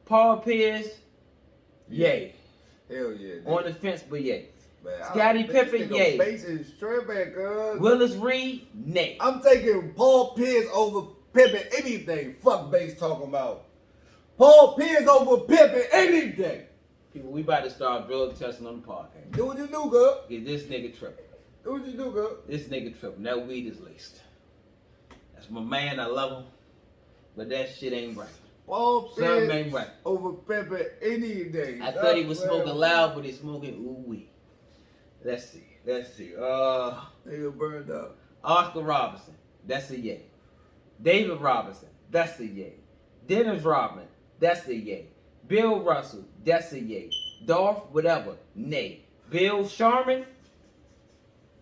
Speaker 2: Paul Pierce. Yay.
Speaker 1: Hell yeah. Nigga.
Speaker 2: On the fence, but yay.
Speaker 1: Man,
Speaker 2: Scottie Pippen, yay.
Speaker 1: Base is tripping, cuz.
Speaker 2: Willis Reed. Nay.
Speaker 1: I'm taking Paul Pierce over Pippen anything. Fuck base talking about. Paul Pierce over Pippen anything.
Speaker 2: People, we about to start drug testing on the podcast.
Speaker 1: Do what you do, girl.
Speaker 2: Get this nigga tripping.
Speaker 1: Do what you do, girl.
Speaker 2: This nigga tripping. That weed is laced. That's my man. I love him. But that shit ain't right.
Speaker 1: Paul
Speaker 2: Something
Speaker 1: Pierce
Speaker 2: ain't right.
Speaker 1: over Pippen any day.
Speaker 2: I thought he was smoking loud, but he's smoking ooh wee. Let's see.
Speaker 1: Nigga burned up.
Speaker 2: Oscar Robertson. That's a yay. David Robinson. That's a yay. Dennis Rodman. That's a yay. Bill Russell. That's a yay. Dolph whatever. Nay. Bill Sharman.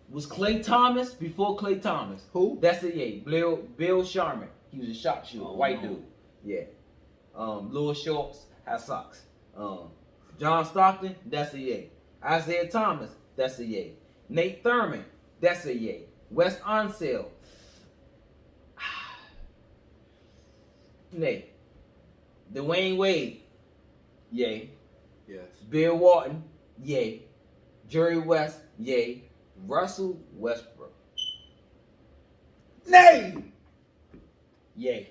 Speaker 2: Was Klay Thomas before Klay Thomas?
Speaker 1: Who?
Speaker 2: That's a yay. Bill Sharman. He was a sharpshooter, white dude. Yeah. Little shorts, high socks. John Stockton, that's a yay. Isaiah Thomas, that's a yay. Nate Thurman, that's a yay. Wes Unseld, nay. Dwayne Wade, yay.
Speaker 1: Yes.
Speaker 2: Bill Walton, yay. Jerry West, yay. Russell Westbrook,
Speaker 1: Nay!
Speaker 2: yay.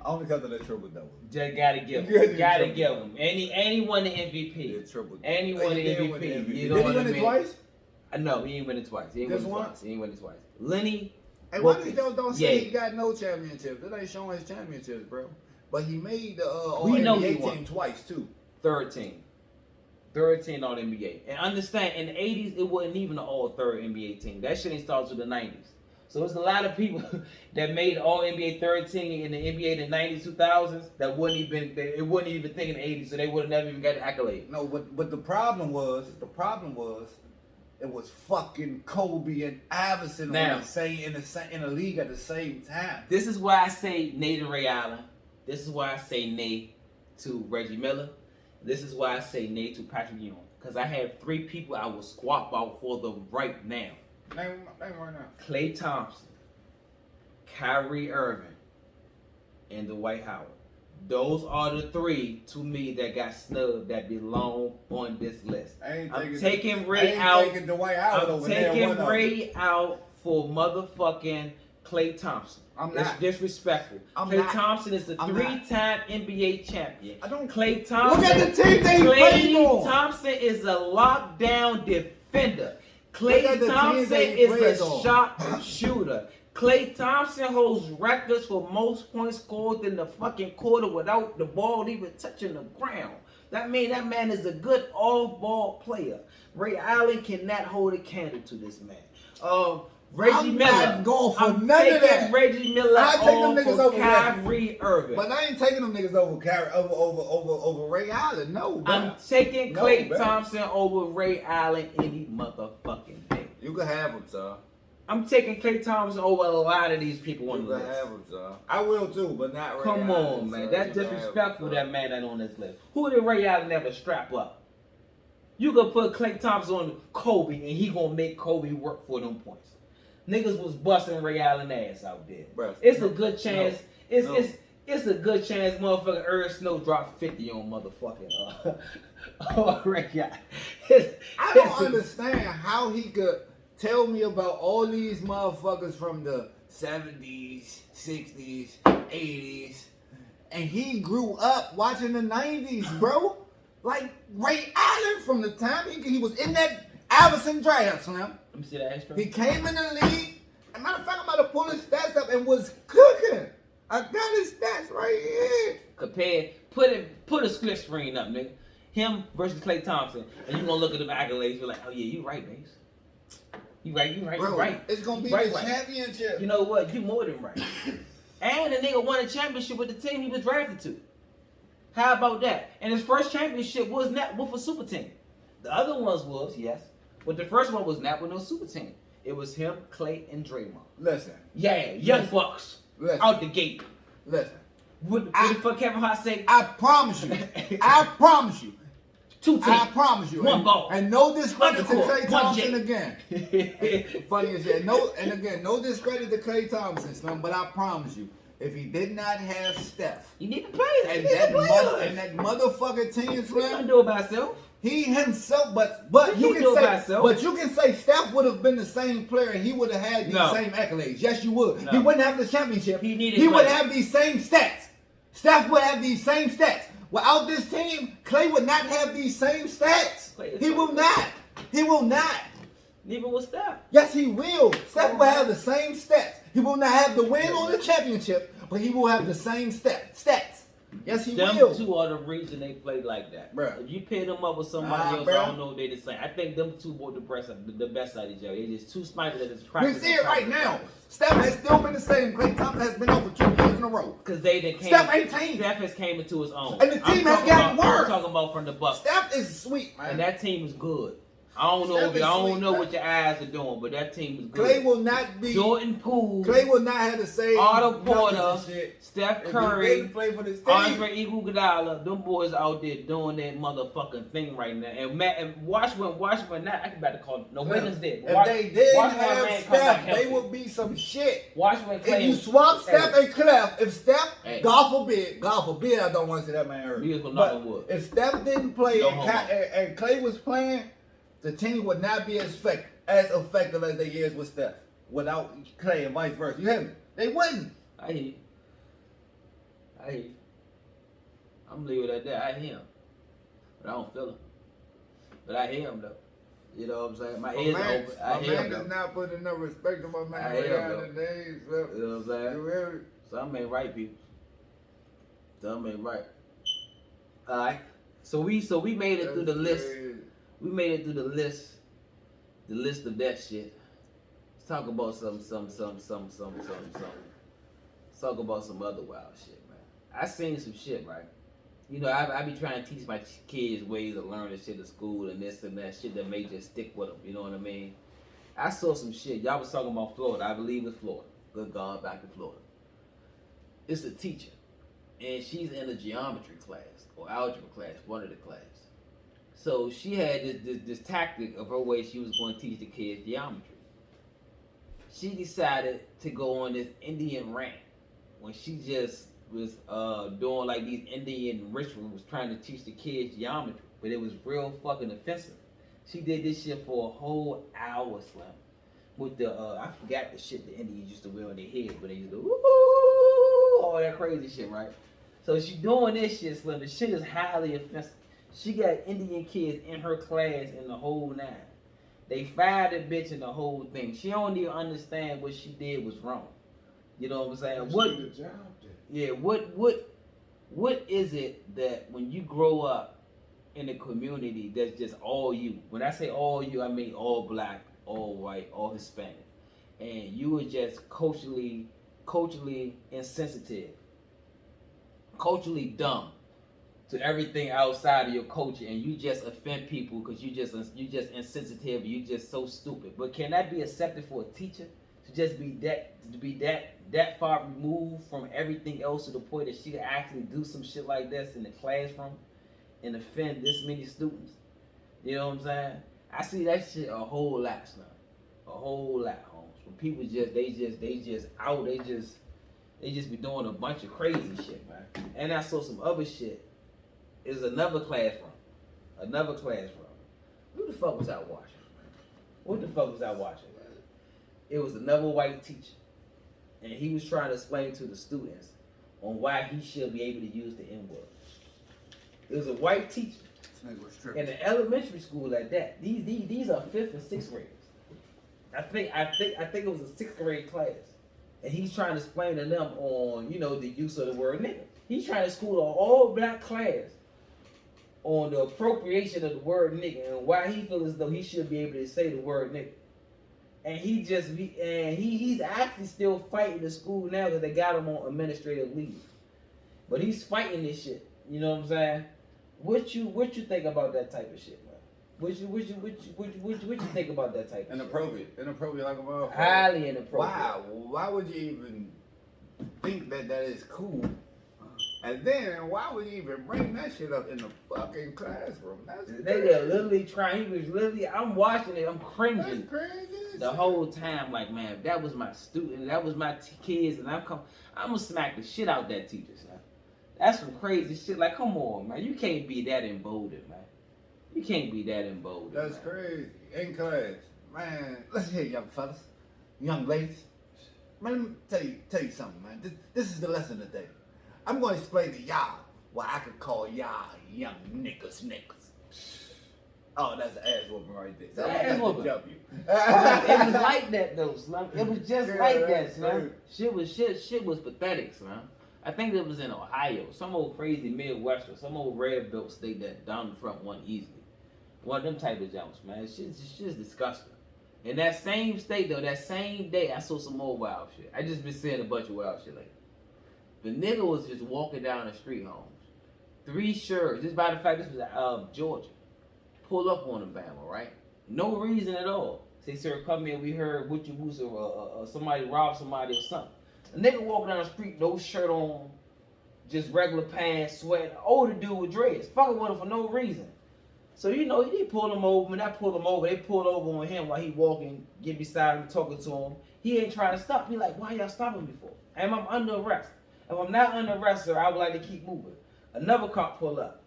Speaker 1: Only because of that triple double.
Speaker 2: Just gotta give
Speaker 1: Yeah,
Speaker 2: him. Gotta
Speaker 1: triple.
Speaker 2: give him. Any won the MVP.
Speaker 1: Yeah, triple double.
Speaker 2: And he won the
Speaker 1: He did
Speaker 2: MVP.
Speaker 1: win the MVP.
Speaker 2: You know
Speaker 1: Did
Speaker 2: what
Speaker 1: he
Speaker 2: I
Speaker 1: win it
Speaker 2: mean?
Speaker 1: twice?
Speaker 2: No, he ain't win it twice. He ain't win
Speaker 1: Just
Speaker 2: it
Speaker 1: once?
Speaker 2: twice. He ain't win it twice. Lenny.
Speaker 1: Hey, why
Speaker 2: Wilkins,
Speaker 1: these don't say
Speaker 2: yay.
Speaker 1: he got no championships? That ain't showing his championships, bro. But he made the
Speaker 2: We know
Speaker 1: All-NBA
Speaker 2: he won.
Speaker 1: team twice, too.
Speaker 2: Third team All NBA. And understand, in the 80s, it wasn't even an all third NBA team. That shit ain't started to the 90s. So there's a lot of people that made all NBA third team in the NBA in the 90s, 2000s that wouldn't even think in the 80s, so they would have never even got the accolade.
Speaker 1: No, but the problem was, it was fucking Kobe and Iverson
Speaker 2: Now,
Speaker 1: on the same in the league at the same time.
Speaker 2: This is why I say Nate and Ray Allen. This is why I say Nate. to Reggie Miller. This is why I say nay to Patrick Ewing. Because I have 3 people I will swap out for them right now.
Speaker 1: Name right now.
Speaker 2: Klay Thompson, Kyrie Irving, and Dwight Howard. Those are the 3 to me that got snubbed that belong on this list. I'm taking Ray out. I'm taking Ray out for motherfucking Klay Thompson. It's disrespectful. Klay Thompson is the 3-time NBA champion. Klay Thompson.
Speaker 1: Look at the team that he played on.
Speaker 2: Klay Thompson is a lockdown defender. Klay Thompson is a shot shooter. Klay Thompson holds records for most points scored in the fucking quarter without the ball even touching the ground. That man is a good off-ball player. Ray Allen cannot hold a candle to this man. Reggie Miller.
Speaker 1: Not going for none of that.
Speaker 2: Reggie Miller over Kyrie Irving.
Speaker 1: But I ain't taking them niggas over Ray Allen. No, bro.
Speaker 2: I'm taking Klay Thompson over Ray Allen any motherfucking day.
Speaker 1: You can have him, sir.
Speaker 2: I'm taking Klay Thompson over a lot of these people on the list.
Speaker 1: You can have him, sir. I will too, but not Ray
Speaker 2: Come
Speaker 1: Allen.
Speaker 2: on, man. That's disrespectful, that man that on this list. Who did Ray Allen ever strap up? You could put Klay Thompson on Kobe and he gonna make Kobe work for them points. Niggas was busting Ray Allen ass out there.
Speaker 1: Bruh,
Speaker 2: it's a good chance. It's a good chance motherfucking Irison dropped 50 on motherfucking Ray Allen.
Speaker 1: I don't understand how he could tell me about all these motherfuckers from the 70s, 60s, 80s, and he grew up watching the 90s, bro. Like Ray Allen from the time he was in that Irison draft, Slim.
Speaker 2: Let me see that extra.
Speaker 1: He came in the league. As a matter of fact, I'm about to pull his stats up and was cooking. I got his stats right here.
Speaker 2: Compare, put a split screen up, nigga. Him versus Klay Thompson, and you gonna look at the accolades. You're like, oh yeah, you right, Base. You right.
Speaker 1: Bro,
Speaker 2: You right.
Speaker 1: It's gonna be
Speaker 2: right,
Speaker 1: the championship.
Speaker 2: You know what? You more than right. And the nigga won a championship with the team he was drafted to. How about that? And his first championship was not with a super team. The other ones was, yes. But the first one was not with no super team. It was him, Klay, and Draymond.
Speaker 1: Listen.
Speaker 2: Yeah, young bucks. Out the gate.
Speaker 1: Listen.
Speaker 2: What the fuck Kevin Hart say?
Speaker 1: I promise you. I promise you.
Speaker 2: 2 teams.
Speaker 1: I promise you.
Speaker 2: One ball.
Speaker 1: And no discredit to Klay Thompson
Speaker 2: J.
Speaker 1: again. Funny as shit. No discredit to Klay Thompson, son, but I promise you, if he did not have Steph.
Speaker 2: You need to play that.
Speaker 1: And that motherfucker team,
Speaker 2: He
Speaker 1: Slim.
Speaker 2: can't do it by himself.
Speaker 1: He himself, but you can say Steph would have been the same player and he would have had these same accolades. Yes, you would.
Speaker 2: No.
Speaker 1: He wouldn't have the championship.
Speaker 2: He
Speaker 1: would have these same stats. Steph would have these same stats. Without this team, Klay would not have these same stats. He will not. He will not.
Speaker 2: Neither will Steph.
Speaker 1: Yes, he will. Steph will have the same stats. He will not have the win on the championship, but he will have the same stats. Yes, he will.
Speaker 2: Them 2 are the reason they play like that.
Speaker 1: Bruh.
Speaker 2: If you pair them up with somebody else, I don't know if they the same. I think them 2 were the best side of each other. They just 2 spiders that is practicing.
Speaker 1: We see it right now. Steph has still been the same. Klay Thompson has been over 2 years in a row.
Speaker 2: Because they came.
Speaker 1: Steph ain't changed.
Speaker 2: Steph has came into his own.
Speaker 1: And the team has gotten worse.
Speaker 2: I'm talking about from the Bucks.
Speaker 1: Steph is sweet, man.
Speaker 2: And that team is good. I don't know what your eyes are doing, but that team is good.
Speaker 1: Klay will not be
Speaker 2: Jordan Poole.
Speaker 1: Klay will not have the same
Speaker 2: Otto Porter, Steph Curry,
Speaker 1: play for this team.
Speaker 2: Andre Iguodala. Them boys out there doing that motherfucking thing right now. And watch when not. I can about to call no Wiggins did.
Speaker 1: If they didn't have Steph, they would be some shit.
Speaker 2: Watch when Klay.
Speaker 1: If you swap Steph and Klay, if Steph, God forbid, I don't want to see that man hurt. But if Steph didn't play and Klay was playing, the team would not be as effective as they is with Steph without Klay and vice versa. You hear me? They wouldn't.
Speaker 2: I hear you. I'm leaving it at that. I hear him. But I don't feel him. But I hear him though. You know what I'm saying? My ears are open. I hear him.
Speaker 1: My man is not putting enough respect on my man.
Speaker 2: I hear him though.
Speaker 1: You
Speaker 2: know what I'm saying?
Speaker 1: You hear me?
Speaker 2: Something ain't right, people. Something ain't right. Alright. So we made it through the list. We made it through the list of that shit. Let's talk about some. Let's talk about some other wild shit, man. I seen some shit, right? You know, I be trying to teach my kids ways of learning shit at school and this and that shit that may just stick with them. You know what I mean? I saw some shit. Y'all was talking about Florida. I believe it's Florida. Good God, back in Florida. It's a teacher and she's in a geometry class or algebra class, one of the classes. So she had this tactic of her way she was going to teach the kids geometry. She decided to go on this Indian rant when she just was doing like these Indian rituals trying to teach the kids geometry, but it was real fucking offensive. She did this shit for a whole hour, Slim. With the I forgot the shit the Indians used to wear on their head, but they used to all that crazy shit, right? So she doing this shit, Slim. The shit is highly offensive. She got Indian kids in her class in the whole 9. They fired that bitch in the whole thing. She don't even understand what she did was wrong. You know what I'm saying? What is it that when you grow up in a community that's just all you? When I say all you, I mean all black, all white, all Hispanic, and you were just culturally insensitive, culturally dumb to everything outside of your culture, and you just offend people because you just insensitive, you just so stupid. But can that be accepted for a teacher to just be that far removed from everything else to the point that she could actually do some shit like this in the classroom and offend this many students? You know what I'm saying? I see that shit a whole lot now, a whole lot, Holmes. When people they just be doing a bunch of crazy shit, man. And I saw some other shit. Is another classroom. Who the fuck was I watching? What the fuck was I watching? It was another white teacher, and he was trying to explain to the students on why he should be able to use the N-word. It was a white teacher in an elementary school like that. These are 5th and 6th graders. I think it was a 6th grade class, and he's trying to explain to them on the use of the word nigga. He's trying to school an all black class on the appropriation of the word nigga and why he feels as though he should be able to say the word nigga. And he's actually still fighting the school now because they got him on administrative leave. But he's fighting this shit. You know what I'm saying? What you think about that type of shit, man? What you think about that type of
Speaker 1: Inappropriate like a motherfucker.
Speaker 2: Highly inappropriate.
Speaker 1: Why would you even think that is cool? And then why would you even bring that shit up in the fucking classroom?
Speaker 2: They were literally trying. He was literally. I'm watching it. I'm cringing.
Speaker 1: That's crazy.
Speaker 2: The whole time, like, man, if that was my student, that was my kids, and I'm gonna smack the shit out that teacher, son. That's some crazy shit. Like, come on, man. You can't be that emboldened, man. You can't be that emboldened.
Speaker 1: That's crazy. In class, man. Listen here, young fellas, young ladies. Man, let me tell you something, man. This is the lesson today. I'm going to explain to y'all why I could call y'all young niggas. Oh, that's an ass whooping right there. So
Speaker 2: ass whooping.
Speaker 1: Jump you.
Speaker 2: It was like that though, Slim. It was just like that, Slim. Shit was pathetic, Slim. I think it was in Ohio, some old crazy Midwestern, some old red belt state that Donald Trump won easily. One of them type of jumps, man. Shit's disgusting. In that same state though, that same day, I saw some more wild shit. I just been seeing a bunch of wild shit lately. The nigga was just walking down the street, Holmes. 3 shirts. Just by the fact this was Georgia. Pull up on him, Bama, right? No reason at all. Say, sir, come here. We heard what you was or somebody robbed somebody or something. A nigga walking down the street, no shirt on, just regular pants, sweating. Older dude with dreads, fucking with him for no reason. So he pulled him over. When I pulled him over, they pulled over on him while he walking, get beside him, talking to him. He ain't trying to stop. He like, why y'all stopping me for? I'm under arrest. If I'm not under arrest, sir, I would like to keep moving. Another cop pull up.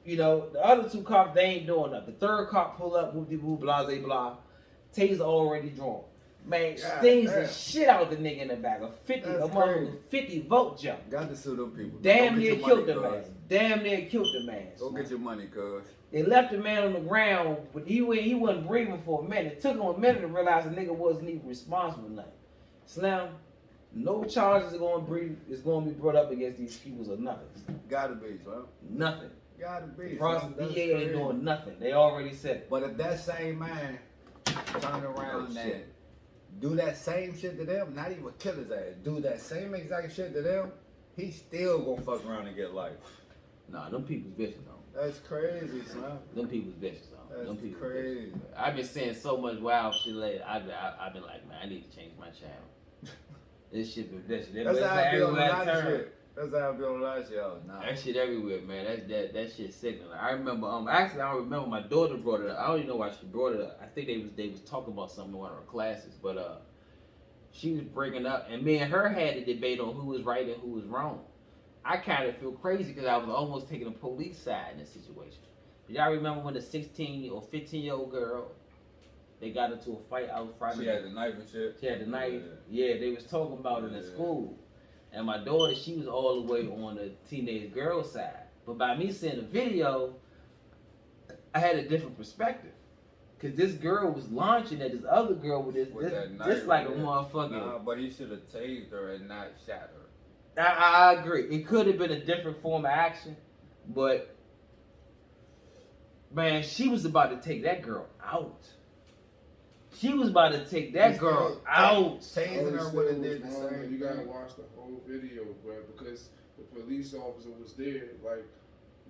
Speaker 2: The other 2 cops, they ain't doing nothing. The 3rd cop pull up, whoop-de-whoop, blase blah. Taser already drawn. Man, stings the shit out of the nigga in the back. A 50 vote jump.
Speaker 1: Got to sue them people.
Speaker 2: Damn near killed the man.
Speaker 1: Go get your money, cuz.
Speaker 2: They left the man on the ground, but he wasn't breathing for a minute. It took him a minute to realize the nigga wasn't even responsible for nothing. Slim, no charges are going to be brought up against these people or nothing.
Speaker 1: Gotta be, son.
Speaker 2: Nothing.
Speaker 1: Gotta be.
Speaker 2: The DA ain't doing nothing. They already said it.
Speaker 1: But if that same man turn around and do that same shit to them, not even kill his ass, do that same exact shit to them, he still gonna fuck around and get life.
Speaker 2: Nah, them people's vicious, though.
Speaker 1: That's crazy, son.
Speaker 2: Them people's vicious, though.
Speaker 1: That's crazy.
Speaker 2: I've been seeing so much wild shit lately. I've been like, man, I need to change my channel. This shit been vicious.
Speaker 1: That's how I feel on a lot of shit. That's how I feel last year. Nah.
Speaker 2: That shit everywhere, man. That shit sickening. Like, I remember, actually, I don't remember. My daughter brought it up. I don't even know why she brought it up. I think they was talking about something in one of her classes, but she was bringing up, and me and her had a debate on who was right and who was wrong. I kind of feel crazy because I was almost taking the police side in this situation. Y'all remember when the 16 or 15-year-old girl, they got into a fight out front?
Speaker 1: She had the knife and shit.
Speaker 2: She had the knife. Yeah, they was talking about it in school. And my daughter, she was all the way on the teenage girl side. But by me seeing the video, I had a different perspective. Because this girl was launching at this other girl with that knife, just like a motherfucker.
Speaker 1: Nah, but he should have tased her and not shot her.
Speaker 2: I agree. It could have been a different form of action, but man, she was about to take that girl out. She was about to take that girl out.
Speaker 1: Tasing her would have did the same.
Speaker 3: You gotta watch the whole video, bro, because the police officer was there like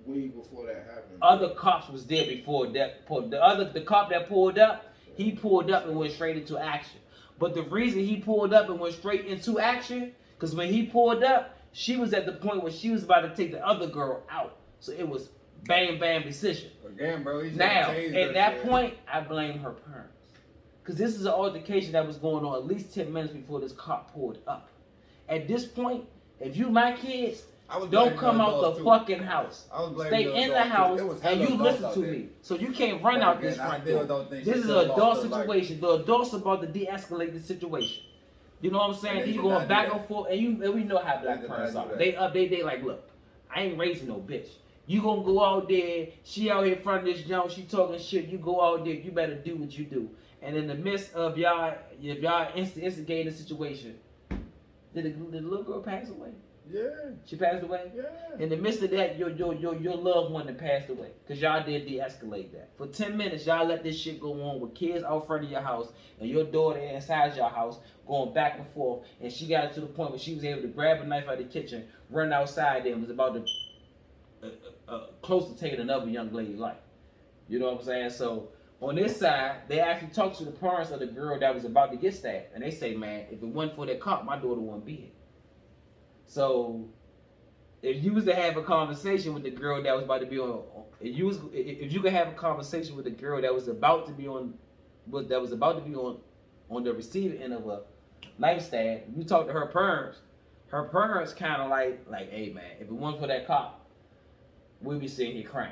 Speaker 3: way before that happened.
Speaker 2: Other cops was there before that. The cop that pulled up, he pulled up and went straight into action. But the reason he pulled up and went straight into action, because when he pulled up, she was at the point where she was about to take the other girl out. So it was bam, bam decision.
Speaker 1: Again, bro.
Speaker 2: Now, at that point, I blame her parents. Because this is an altercation that was going on at least 10 minutes before this cop pulled up. At this point, if you my kids, don't come out the fucking house. Stay in the house and you listen to me. So you can't run out this front door. This is an adult situation. The adults about to de-escalate the situation. You know what I'm saying? You going back and forth, and we know how black parents are. They like, look, I ain't raising no bitch. You gonna go out there, she out here in front of this young, she talking shit, you go out there, you better do what you do. And in the midst of y'all, if y'all instigating the situation, did the little girl pass away?
Speaker 1: Yeah.
Speaker 2: She passed away?
Speaker 1: Yeah.
Speaker 2: In the midst of that, your loved one that passed away. Because y'all did de-escalate that. For 10 minutes, y'all let this shit go on with kids out front of your house and your daughter inside your house going back and forth. And she got it to the point where she was able to grab a knife out of the kitchen, run outside there, and was about to close to taking another young lady's life. You know what I'm saying? So on this side, they actually talked to the parents of the girl that was about to get stabbed. And they say, man, if it wasn't for that cop, my daughter wouldn't be here. So if you was to have a conversation with the girl that was about to be on, if you could have a conversation with the girl that was about to be on the receiving end of a knife stab, you talk to her parents kind of like, hey man, if it wasn't for that cop, we'd be sitting here crying.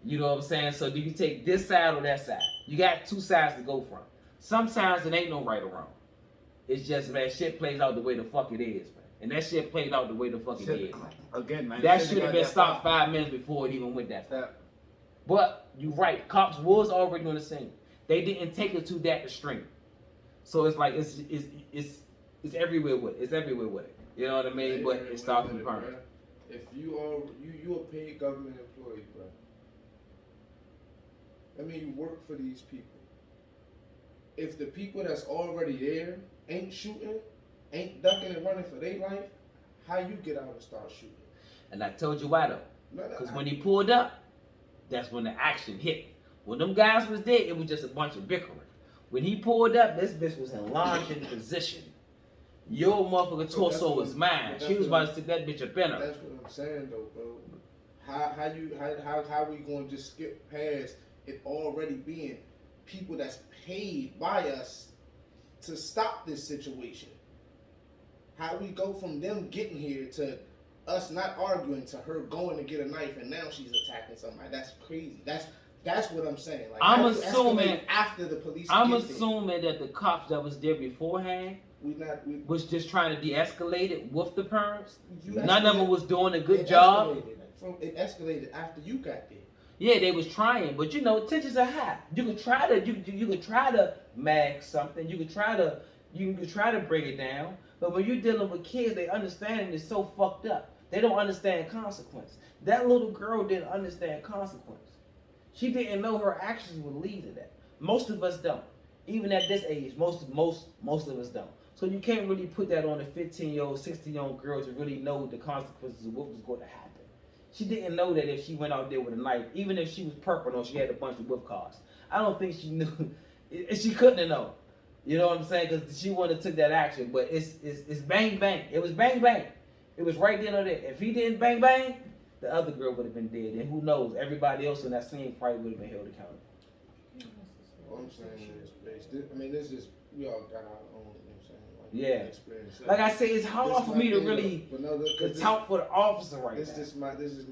Speaker 2: You know what I'm saying? So do you take this side or that side? You got two sides to go from. Sometimes it ain't no right or wrong. It's just, man, shit plays out the way the fuck it is, man. And that shit played out the way the fuck it is.
Speaker 1: Again, man.
Speaker 2: That should have been stopped 5 minutes before it even went that far. But you're right. Cops was already on the scene. They didn't take it to that extreme. So it's like it's everywhere with it. It's everywhere with it. You know what I mean? But it starts from parents.
Speaker 3: If you a paid government employee, bro. I mean, you work for these people. If the people that's already there ain't shooting, ain't ducking and running for their life, how you get out and start shooting?
Speaker 2: And I told you why though. Because when he pulled up, that's when the action hit. When them guys was there, it was just a bunch of bickering. When he pulled up, this bitch was in launching position. Your motherfucking torso was mine. She was about to stick that bitch up in her.
Speaker 3: That's what I'm saying though, bro. How we gonna just skip past it already being people that's paid by us to stop this situation? How we go from them getting here to us not arguing to her going to get a knife and now she's attacking somebody? That's crazy. That's what I'm saying. Like,
Speaker 2: I'm assuming
Speaker 3: after the police.
Speaker 2: I'm assuming that the cops that was there beforehand was just trying to de-escalate it with the parents. None of them was doing a good job.
Speaker 3: It escalated after you got there.
Speaker 2: Yeah, they was trying, but you know, tensions are high. You could try to mag something. You could try to bring it down. But when you're dealing with kids, they understanding is so fucked up. They don't understand consequence. That little girl didn't understand consequence. She didn't know her actions would lead to that. Most of us don't. Even at this age, most of us don't. So you can't really put that on a 15-year-old, 16-year-old girl to really know the consequences of what was going to happen. She didn't know that if she went out there with a knife, even if she was purple or she had a bunch of whip cars, I don't think she knew. She couldn't have known. You know what I'm saying? Because she wouldn't have took that action. But it's bang bang. It was bang bang. It was right then or there. If he didn't bang bang, the other girl would have been dead. And who knows, everybody else in that scene probably would have been held accountable.
Speaker 3: All I'm saying is, this is, we all got our own, you know what I'm saying?
Speaker 2: Yeah.
Speaker 3: Experience.
Speaker 2: Like I say, it's hard for me to really talk for the officer right now.
Speaker 3: This is my experience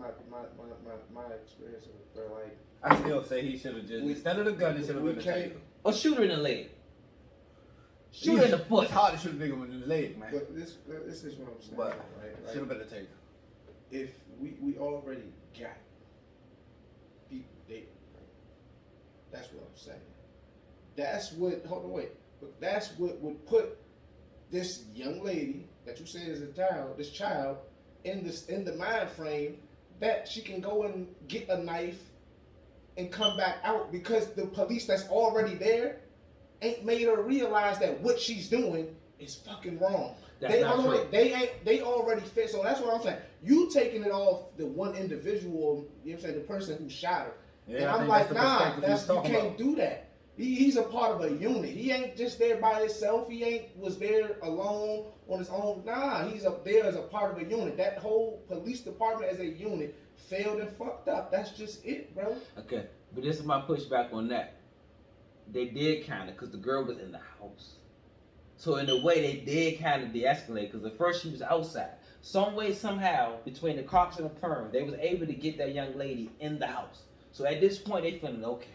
Speaker 3: of it, bro. Like,
Speaker 1: I still say he should have just, instead of the gun, it should have been the taser.
Speaker 2: Or shoot her in the leg. Shoot her in the foot.
Speaker 1: It's hard to shoot a nigga in the leg, man.
Speaker 3: But this is what I'm saying.
Speaker 1: But
Speaker 3: right?
Speaker 1: should have been the taser.
Speaker 3: If we already got people dating, right? That's what I'm saying. That's what, hold on, wait. But that's what would put this young lady that you say is this child, in the mind frame that she can go and get a knife and come back out, because the police that's already there ain't made her realize that what she's doing is fucking wrong. They already fit. So that's what I'm saying. You taking it off the one individual, you know what I'm saying, the person who shot her.
Speaker 1: Yeah,
Speaker 3: and I'm like, nah, you can't do that. He's a part of a unit. He ain't just there by himself. He was there alone on his own. Nah, he's up there as a part of a unit. That whole police department as a unit failed and fucked up. That's just it, bro.
Speaker 2: Okay, but this is my pushback on that. They did kind of, because the girl was in the house. So in a way, they did kind of de-escalate, because at first she was outside. Some way, somehow, between the cops and the perm, they was able to get that young lady in the house. So at this point, they feeling, okay,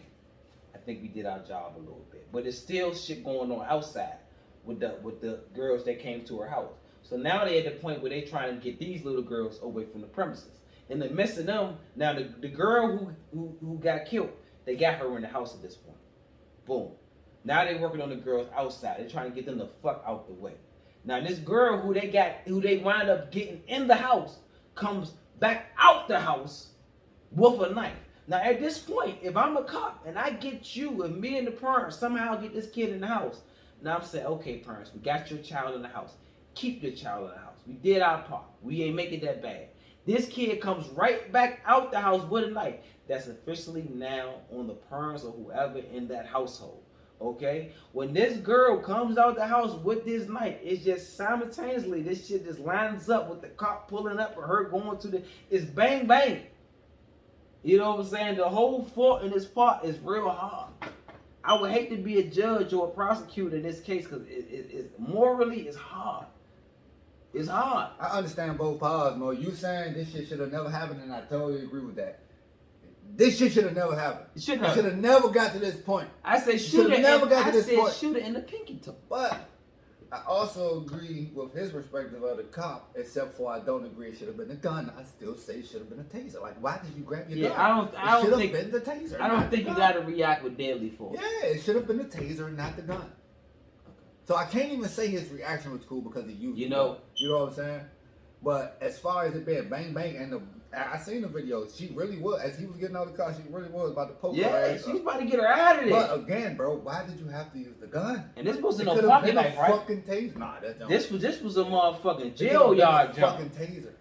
Speaker 2: I think we did our job a little bit. But it's still shit going on outside with the girls that came to her house. So now they at the point where they trying to get these little girls away from the premises. In the midst of them, now the girl who got killed, they got her in the house at this point. Boom. Now they're working on the girls outside. They're trying to get them the fuck out the way. Now this girl who they wind up getting in the house comes back out the house with a knife. Now at this point, if I'm a cop and I get you and me and the parents somehow get this kid in the house, now I'm saying, okay, parents, we got your child in the house. Keep your child in the house. We did our part. We ain't make it that bad. This kid comes right back out the house with a knife. That's officially now on the parents or whoever in that household. Okay? When this girl comes out the house with this knife, it's just simultaneously, this shit just lines up with the cop pulling up or her going to it's bang bang. You know what I'm saying? The whole fault in this part is real hard. I would hate to be a judge or a prosecutor in this case, because morally it's hard. It's hard.
Speaker 1: I understand both parts, Mo. You saying this shit should have never happened, and I totally agree with that. This shit should have never happened.
Speaker 2: It should
Speaker 1: have never got to this point.
Speaker 2: I say shoot it.
Speaker 1: Never got to this point.
Speaker 2: Shoot it in the pinky toe.
Speaker 1: But I also agree with his perspective of the cop, except for I don't agree it should have been a gun. I still say it should have been a taser. Like, why did you grab your gun?
Speaker 2: I don't think
Speaker 1: been the taser.
Speaker 2: I don't think you got to react with deadly force.
Speaker 1: Yeah, it should have been the taser, not the gun. So I can't even say his reaction was cool because he used it. You know what I'm saying? But as far as it being bang bang, and I seen the video, she really was, as he was getting out of the car, she really was about to poke her ass.
Speaker 2: She was about to get her out of there.
Speaker 1: But again, bro, why did you have to use the gun?
Speaker 2: And this wasn't no pocket knife, right?
Speaker 1: Fucking taser. Nah,
Speaker 2: this was a motherfucking jail yard jump.
Speaker 1: Fucking taser.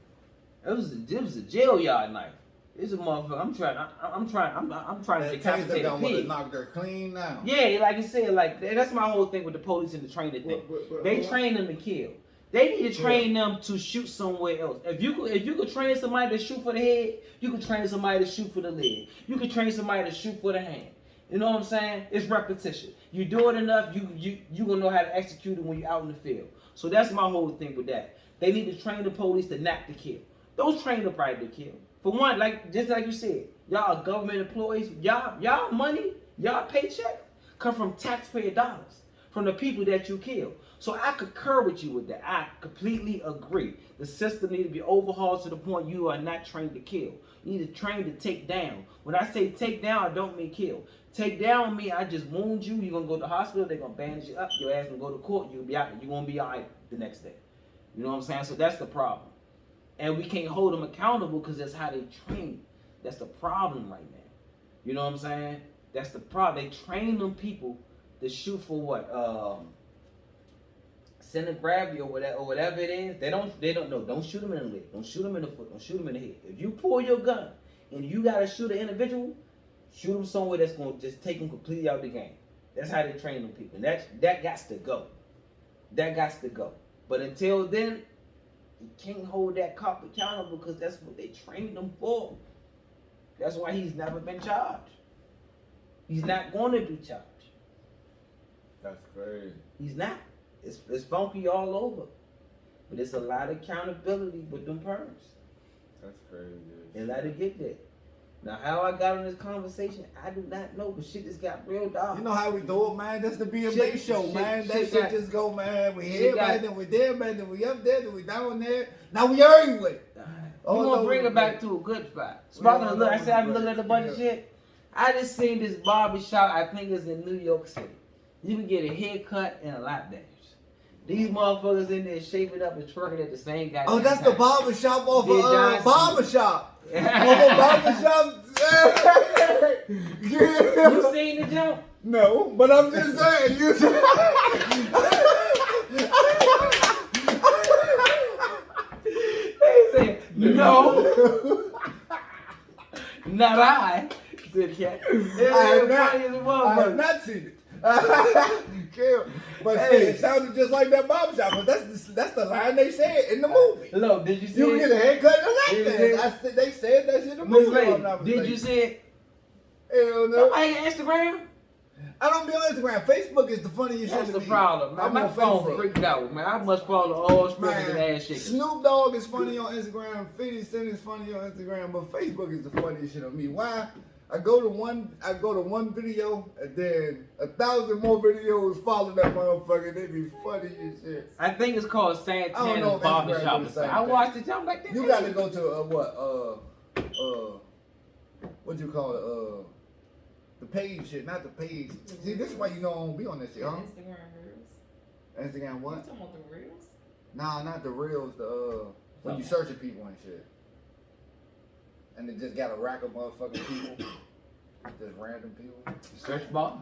Speaker 2: It was a jail yard knife. It's a motherfucker. I'm trying to decapitate a pig.
Speaker 1: Knock her clean now.
Speaker 2: Yeah, like you said, like that's my whole thing with the police and the training thing. They train them to kill. They need to train them to shoot somewhere else. If you could train somebody to shoot for the head, you could train somebody to shoot for the leg. You could train somebody to shoot for the hand. You know what I'm saying? It's repetition. You do it enough, you gonna know how to execute it when you're out in the field. So that's my whole thing with that. They need to train the police to not to kill. Don't train nobody to kill. For one, just like you said, y'all are government employees. Y'all money, y'all paycheck come from taxpayer dollars, from the people that you kill. So I concur with you with that. I completely agree. The system needs to be overhauled to the point you are not trained to kill. You need to train to take down. When I say take down, I don't mean kill. Take down mean I just wound you. You're going to go to the hospital. They're going to bandage you up. Your ass going to go to court. You'll be out. You're going to be all right the next day. You know what I'm saying? So that's the problem. And we can't hold them accountable because that's how they train. That's the problem right now. You know what I'm saying? That's the problem. They train them people to shoot for what? Center gravity or whatever it is. They don't know. Don't shoot them in the leg. Don't shoot them in the foot. Don't shoot them in the head. If you pull your gun and you gotta shoot an individual, shoot them somewhere that's gonna just take them completely out of the game. That's how they train them people. And that got to go. That got to go. But until then, He can't hold that cop accountable because that's what they trained him for. That's why he's never been charged. He's not going to be charged.
Speaker 1: That's crazy.
Speaker 2: He's not. It's funky all over. But it's a lot of accountability with them perms.
Speaker 1: That's crazy.
Speaker 2: And let it get there. Now, how I got on this conversation, I do not know, but shit just got real dark.
Speaker 1: You know how we do it, man? That's the B&Base show, man. That shit
Speaker 2: got,
Speaker 1: just go, man. We here,
Speaker 2: got,
Speaker 1: man, then we there, man, then we up there, then we down there. Now we everywhere.
Speaker 2: We're going to bring it back to a good spot. Sparking look, I said I'm looking at a bunch of shit. I just seen this barbershop, I think it's in New York City. You can get a haircut and a lap dance. These motherfuckers in there shaping up and twerking at the same goddamn
Speaker 1: Oh, that's
Speaker 2: time.
Speaker 1: the barbershop off of barbershop. Off of barbershop.
Speaker 2: You seen the jump?
Speaker 1: No, but I'm just saying. You
Speaker 2: They said, no. Not I. Said cat.
Speaker 1: I have not seen it. But hey, it sounded just like that barbershop. But that's the line they said in the movie.
Speaker 2: Look, did you see
Speaker 1: you
Speaker 2: it?
Speaker 1: You get a haircut and a lap dance. They said that shit in the movie.
Speaker 2: Did you see it?
Speaker 1: Hell no.
Speaker 2: Somebody got Instagram?
Speaker 1: I don't be on Instagram. Facebook is the funniest shit.
Speaker 2: That's the problem, man. My phone freaked out, man. I must follow all strippers and ass shit.
Speaker 1: Snoop Dogg is funny on Instagram. 50 Cent is funny on Instagram, but Facebook is the funniest shit on me. Why? I go to one video, and then 1,000 more videos follow that motherfucker. They be funny as shit.
Speaker 2: I think it's called Santana's Barbershop. I watched it. I'm like, that
Speaker 1: you gotta go to what you call it? The page shit, not the page. See, this is why you know I don't be on this shit, huh?
Speaker 4: Instagram reels.
Speaker 1: Instagram what?
Speaker 4: You talking about the reels?
Speaker 1: Nah, not the reels. The when you searching people and shit. And they just got a rack of motherfucking people. Just random people.
Speaker 2: Search bar?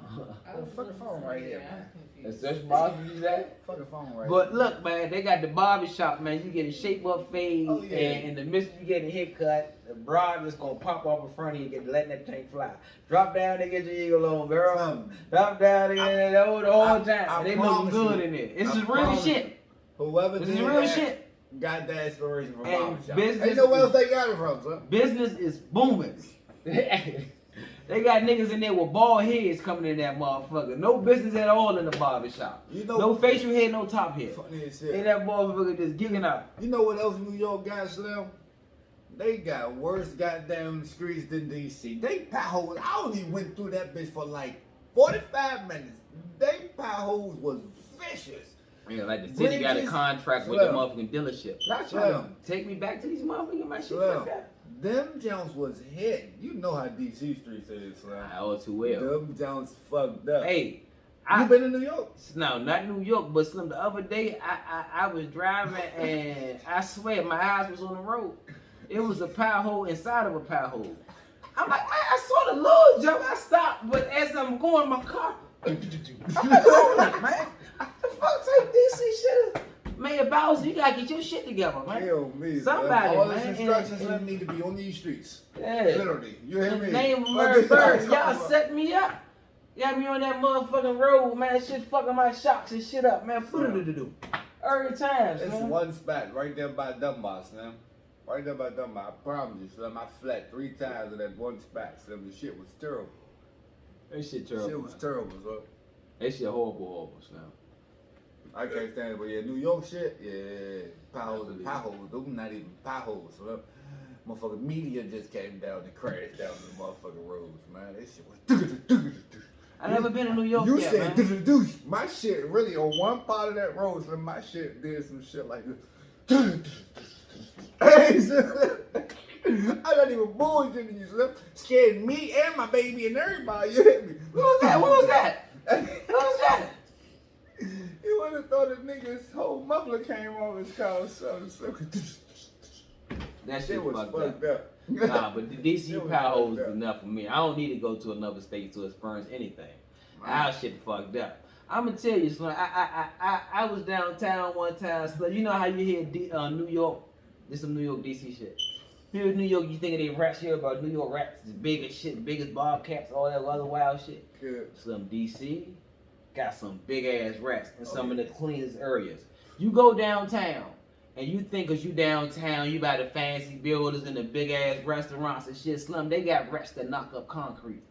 Speaker 1: Fucking phone right here, man.
Speaker 2: The search bar, you that?
Speaker 1: Fucking phone right
Speaker 2: But
Speaker 1: here.
Speaker 2: look, man, they got the barbershop, man. You get a shape up fade, and in the midst of you getting a haircut, the broad is gonna pop off in front of you, get letting that tank fly. Drop down, they get your eagle on, girl. Drop down, they get the whole time. And they looking good in there. This is real shit.
Speaker 1: Whoever
Speaker 2: this
Speaker 1: did
Speaker 2: is real
Speaker 1: that
Speaker 2: shit.
Speaker 1: Got that inspiration from
Speaker 2: And
Speaker 1: barbershop.
Speaker 2: business
Speaker 1: Ain't nowhere else they got it from, son.
Speaker 2: Business is booming. They got niggas in there with bald heads coming in that motherfucker. No business at all in the barbershop.
Speaker 1: You know,
Speaker 2: no facial hair, no top hair.
Speaker 1: Funny as shit.
Speaker 2: And that motherfucker just gigging out.
Speaker 1: You know what else New York got, Slim? They got worse goddamn streets than DC. They potholes. I only went through that bitch for like 45 minutes. They potholes was vicious.
Speaker 2: Yeah, like the city got a contract with the motherfucking dealership. Not trying to take me back to these motherfuckers. My shit like that.
Speaker 1: Them Jones was hit. You know how DC streets is, Slim.
Speaker 2: I know too well.
Speaker 1: Them Jones fucked up.
Speaker 2: Hey,
Speaker 1: you been in New York?
Speaker 2: No, not New York, but Slim. The other day, I was driving and I swear my eyes was on the road. It was a pothole inside of a pothole. I'm like, man, I saw the Lord jump. I stopped, but as I'm going in my car, I'm like, hold up, man. The fuck type DC shit? Mayor Bowser, you gotta get your shit together, man.
Speaker 1: Hell me.
Speaker 2: Somebody,
Speaker 1: all
Speaker 2: man.
Speaker 1: All the instructions need to be on these streets.
Speaker 2: Yeah.
Speaker 1: Literally. You hear me?
Speaker 2: Name of Murray Bird. Y'all set me up. Got me on that motherfucking road, man. Shit fucking my shocks and shit up, man. Put it to do. Every time,
Speaker 1: It's
Speaker 2: man.
Speaker 1: one spot right there by Dunbar, Slim. Right there by Dunbar. I promise you, Slim. I flat 3 times in that one spot, Slim. The shit was terrible.
Speaker 2: That shit terrible.
Speaker 1: Shit was terrible, Slim.
Speaker 2: That shit horrible, Slim.
Speaker 1: I can't stand it, but yeah, New York shit, yeah, potholes and potholes. Those not even potholes, Slim. Motherfucking media just came down and crashed down the motherfucking roads, man. That shit was.
Speaker 2: I never been to New York
Speaker 1: You
Speaker 2: yet,
Speaker 1: said
Speaker 2: man.
Speaker 1: My shit really on one part of that road, Slim. My shit did some shit like this. Hey, I'm not even bullshitting you, Slim. Scared me and my baby and everybody. You hit me.
Speaker 2: Who was that? Who was that? Who was that?
Speaker 1: You would have thought a nigga's whole muffler came off his car or something.
Speaker 2: That shit was
Speaker 1: fucked up.
Speaker 2: Nah, but the DC potholes is enough for me. I don't need to go to another state to experience anything. Our shit fucked up. I'm gonna tell you, Slim. I was downtown one time, Slim. You know how you hear New York? This some New York DC shit. Here in New York, you think of they rats here about New York rats, the biggest shit, biggest bobcats, all that other wild shit.
Speaker 1: Good.
Speaker 2: Slim, DC got some big ass rats in some of the cleanest areas. You go downtown and you think cause you downtown, you by the fancy buildings and the big ass restaurants and shit, Slim, they got rats that knock up concrete.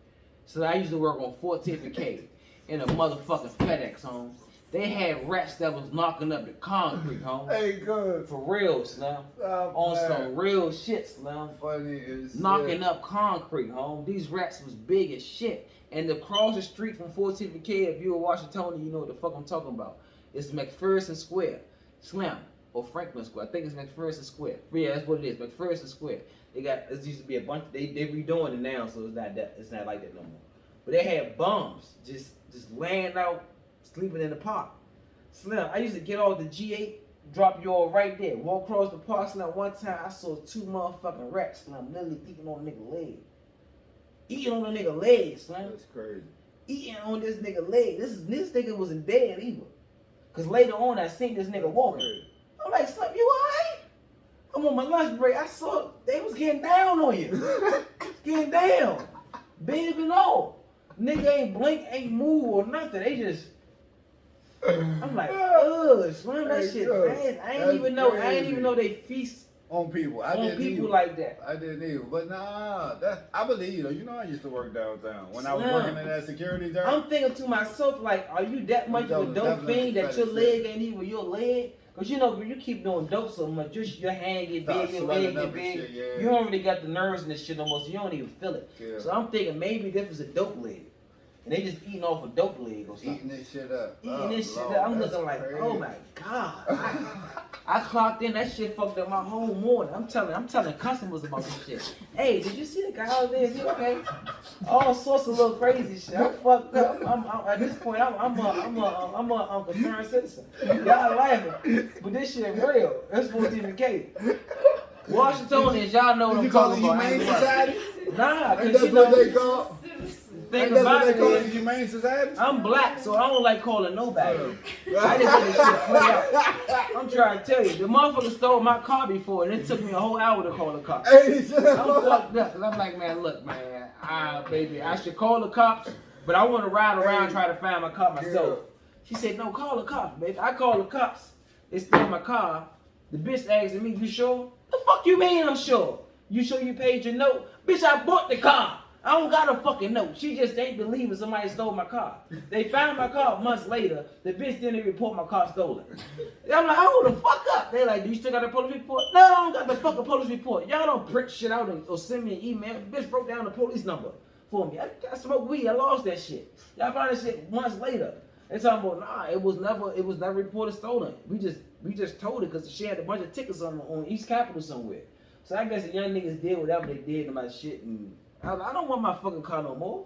Speaker 2: So I used to work on 14th and K in a motherfucking FedEx, home. They had rats that was knocking up the concrete, home.
Speaker 1: Hey, good.
Speaker 2: For real, Slim. On some real shit, Slim.
Speaker 1: Funny as
Speaker 2: Knocking up concrete, home. These rats was big as shit. And across the street from 14th and K, if you're a Washingtonian, you know what the fuck I'm talking about. It's McPherson Square. Slim. Or Franklin Square. I think it's McPherson Square. Yeah, that's what it is. McPherson Square. It used to be a bunch. They redoing it now, so it's not like that no more. But they had bums just laying out, sleeping in the park. Slim, I used to get off the G8, drop you all right there, walk across the park. Slim, one time I saw 2 motherfucking rats. Slim, literally eating on a nigga leg. Eating on a nigga leg, Slim.
Speaker 1: That's crazy.
Speaker 2: Eating on this nigga leg. This nigga wasn't dead either. Cause later on I seen this nigga walking. I'm like, Slim, you alright? I'm on my lunch break. I saw they was getting down on you. Getting down. Big and all. Nigga ain't blink, ain't move or nothing. They just. I'm like, ugh, Slim, that shit. I ain't even know they feast
Speaker 1: on people.
Speaker 2: On people like that.
Speaker 1: I didn't either. But nah, I believe you. You know, I used to work downtown when I was working in that security job.
Speaker 2: I'm thinking to myself, like, are you that much of a dope fiend that your leg ain't even your leg? Cause you know, when you keep doing dope so much, just your hand get big, your leg get big.
Speaker 1: Shit, yeah.
Speaker 2: You don't really got the nerves and this shit no more, so you don't even feel it.
Speaker 1: Yeah.
Speaker 2: So I'm thinking maybe this was a dope leg. And they just eating off a dope leg or something.
Speaker 1: Eating this shit up.
Speaker 2: I'm looking like, crazy. Oh my God. I clocked in, that shit fucked up my whole morning. I'm telling customers about this shit. Hey, did you see the guy out there? Is he okay? All sorts of little crazy shit. I'm fucked up. I'm at this point, I'm a concerned citizen. Y'all laughing, but this shit real. That's 14K. Washingtonians, y'all know what I'm talking about.
Speaker 1: Humane Society?
Speaker 2: Nah,
Speaker 1: cause you know what they call.
Speaker 2: Think
Speaker 1: that's
Speaker 2: about
Speaker 1: what they call
Speaker 2: it,
Speaker 1: Humane Society?
Speaker 2: I'm black, so I don't like calling nobody. I just let this shit play out. I'm trying to tell you, the motherfucker stole my car before, and it took me a whole hour to call the cops.
Speaker 1: Hey,
Speaker 2: I'm fucked up, cause I'm like, man, look, man, baby, I should call the cops, but I want to ride around and try to find my car myself. She said, no, call the cops, baby. I called the cops. They stole my car. The bitch asked me, you sure? The fuck you mean I'm sure? You sure you paid your note? Bitch, I bought the car. I don't got a fucking note. She just ain't believing somebody stole my car. They found my car months later. The bitch didn't report my car stolen. I'm like, hold the fuck up. They like, do you still got a police report? No, I don't got the fucking police report. Y'all don't print shit out or send me an email. The bitch broke down the police number for me. I smoked weed. I lost that shit. Y'all found that shit months later. They talking about, nah, it was never reported stolen. We just told it because she had a bunch of tickets on East Capitol somewhere. So I guess the young niggas did whatever they did to my shit, and I don't want my fucking car no more.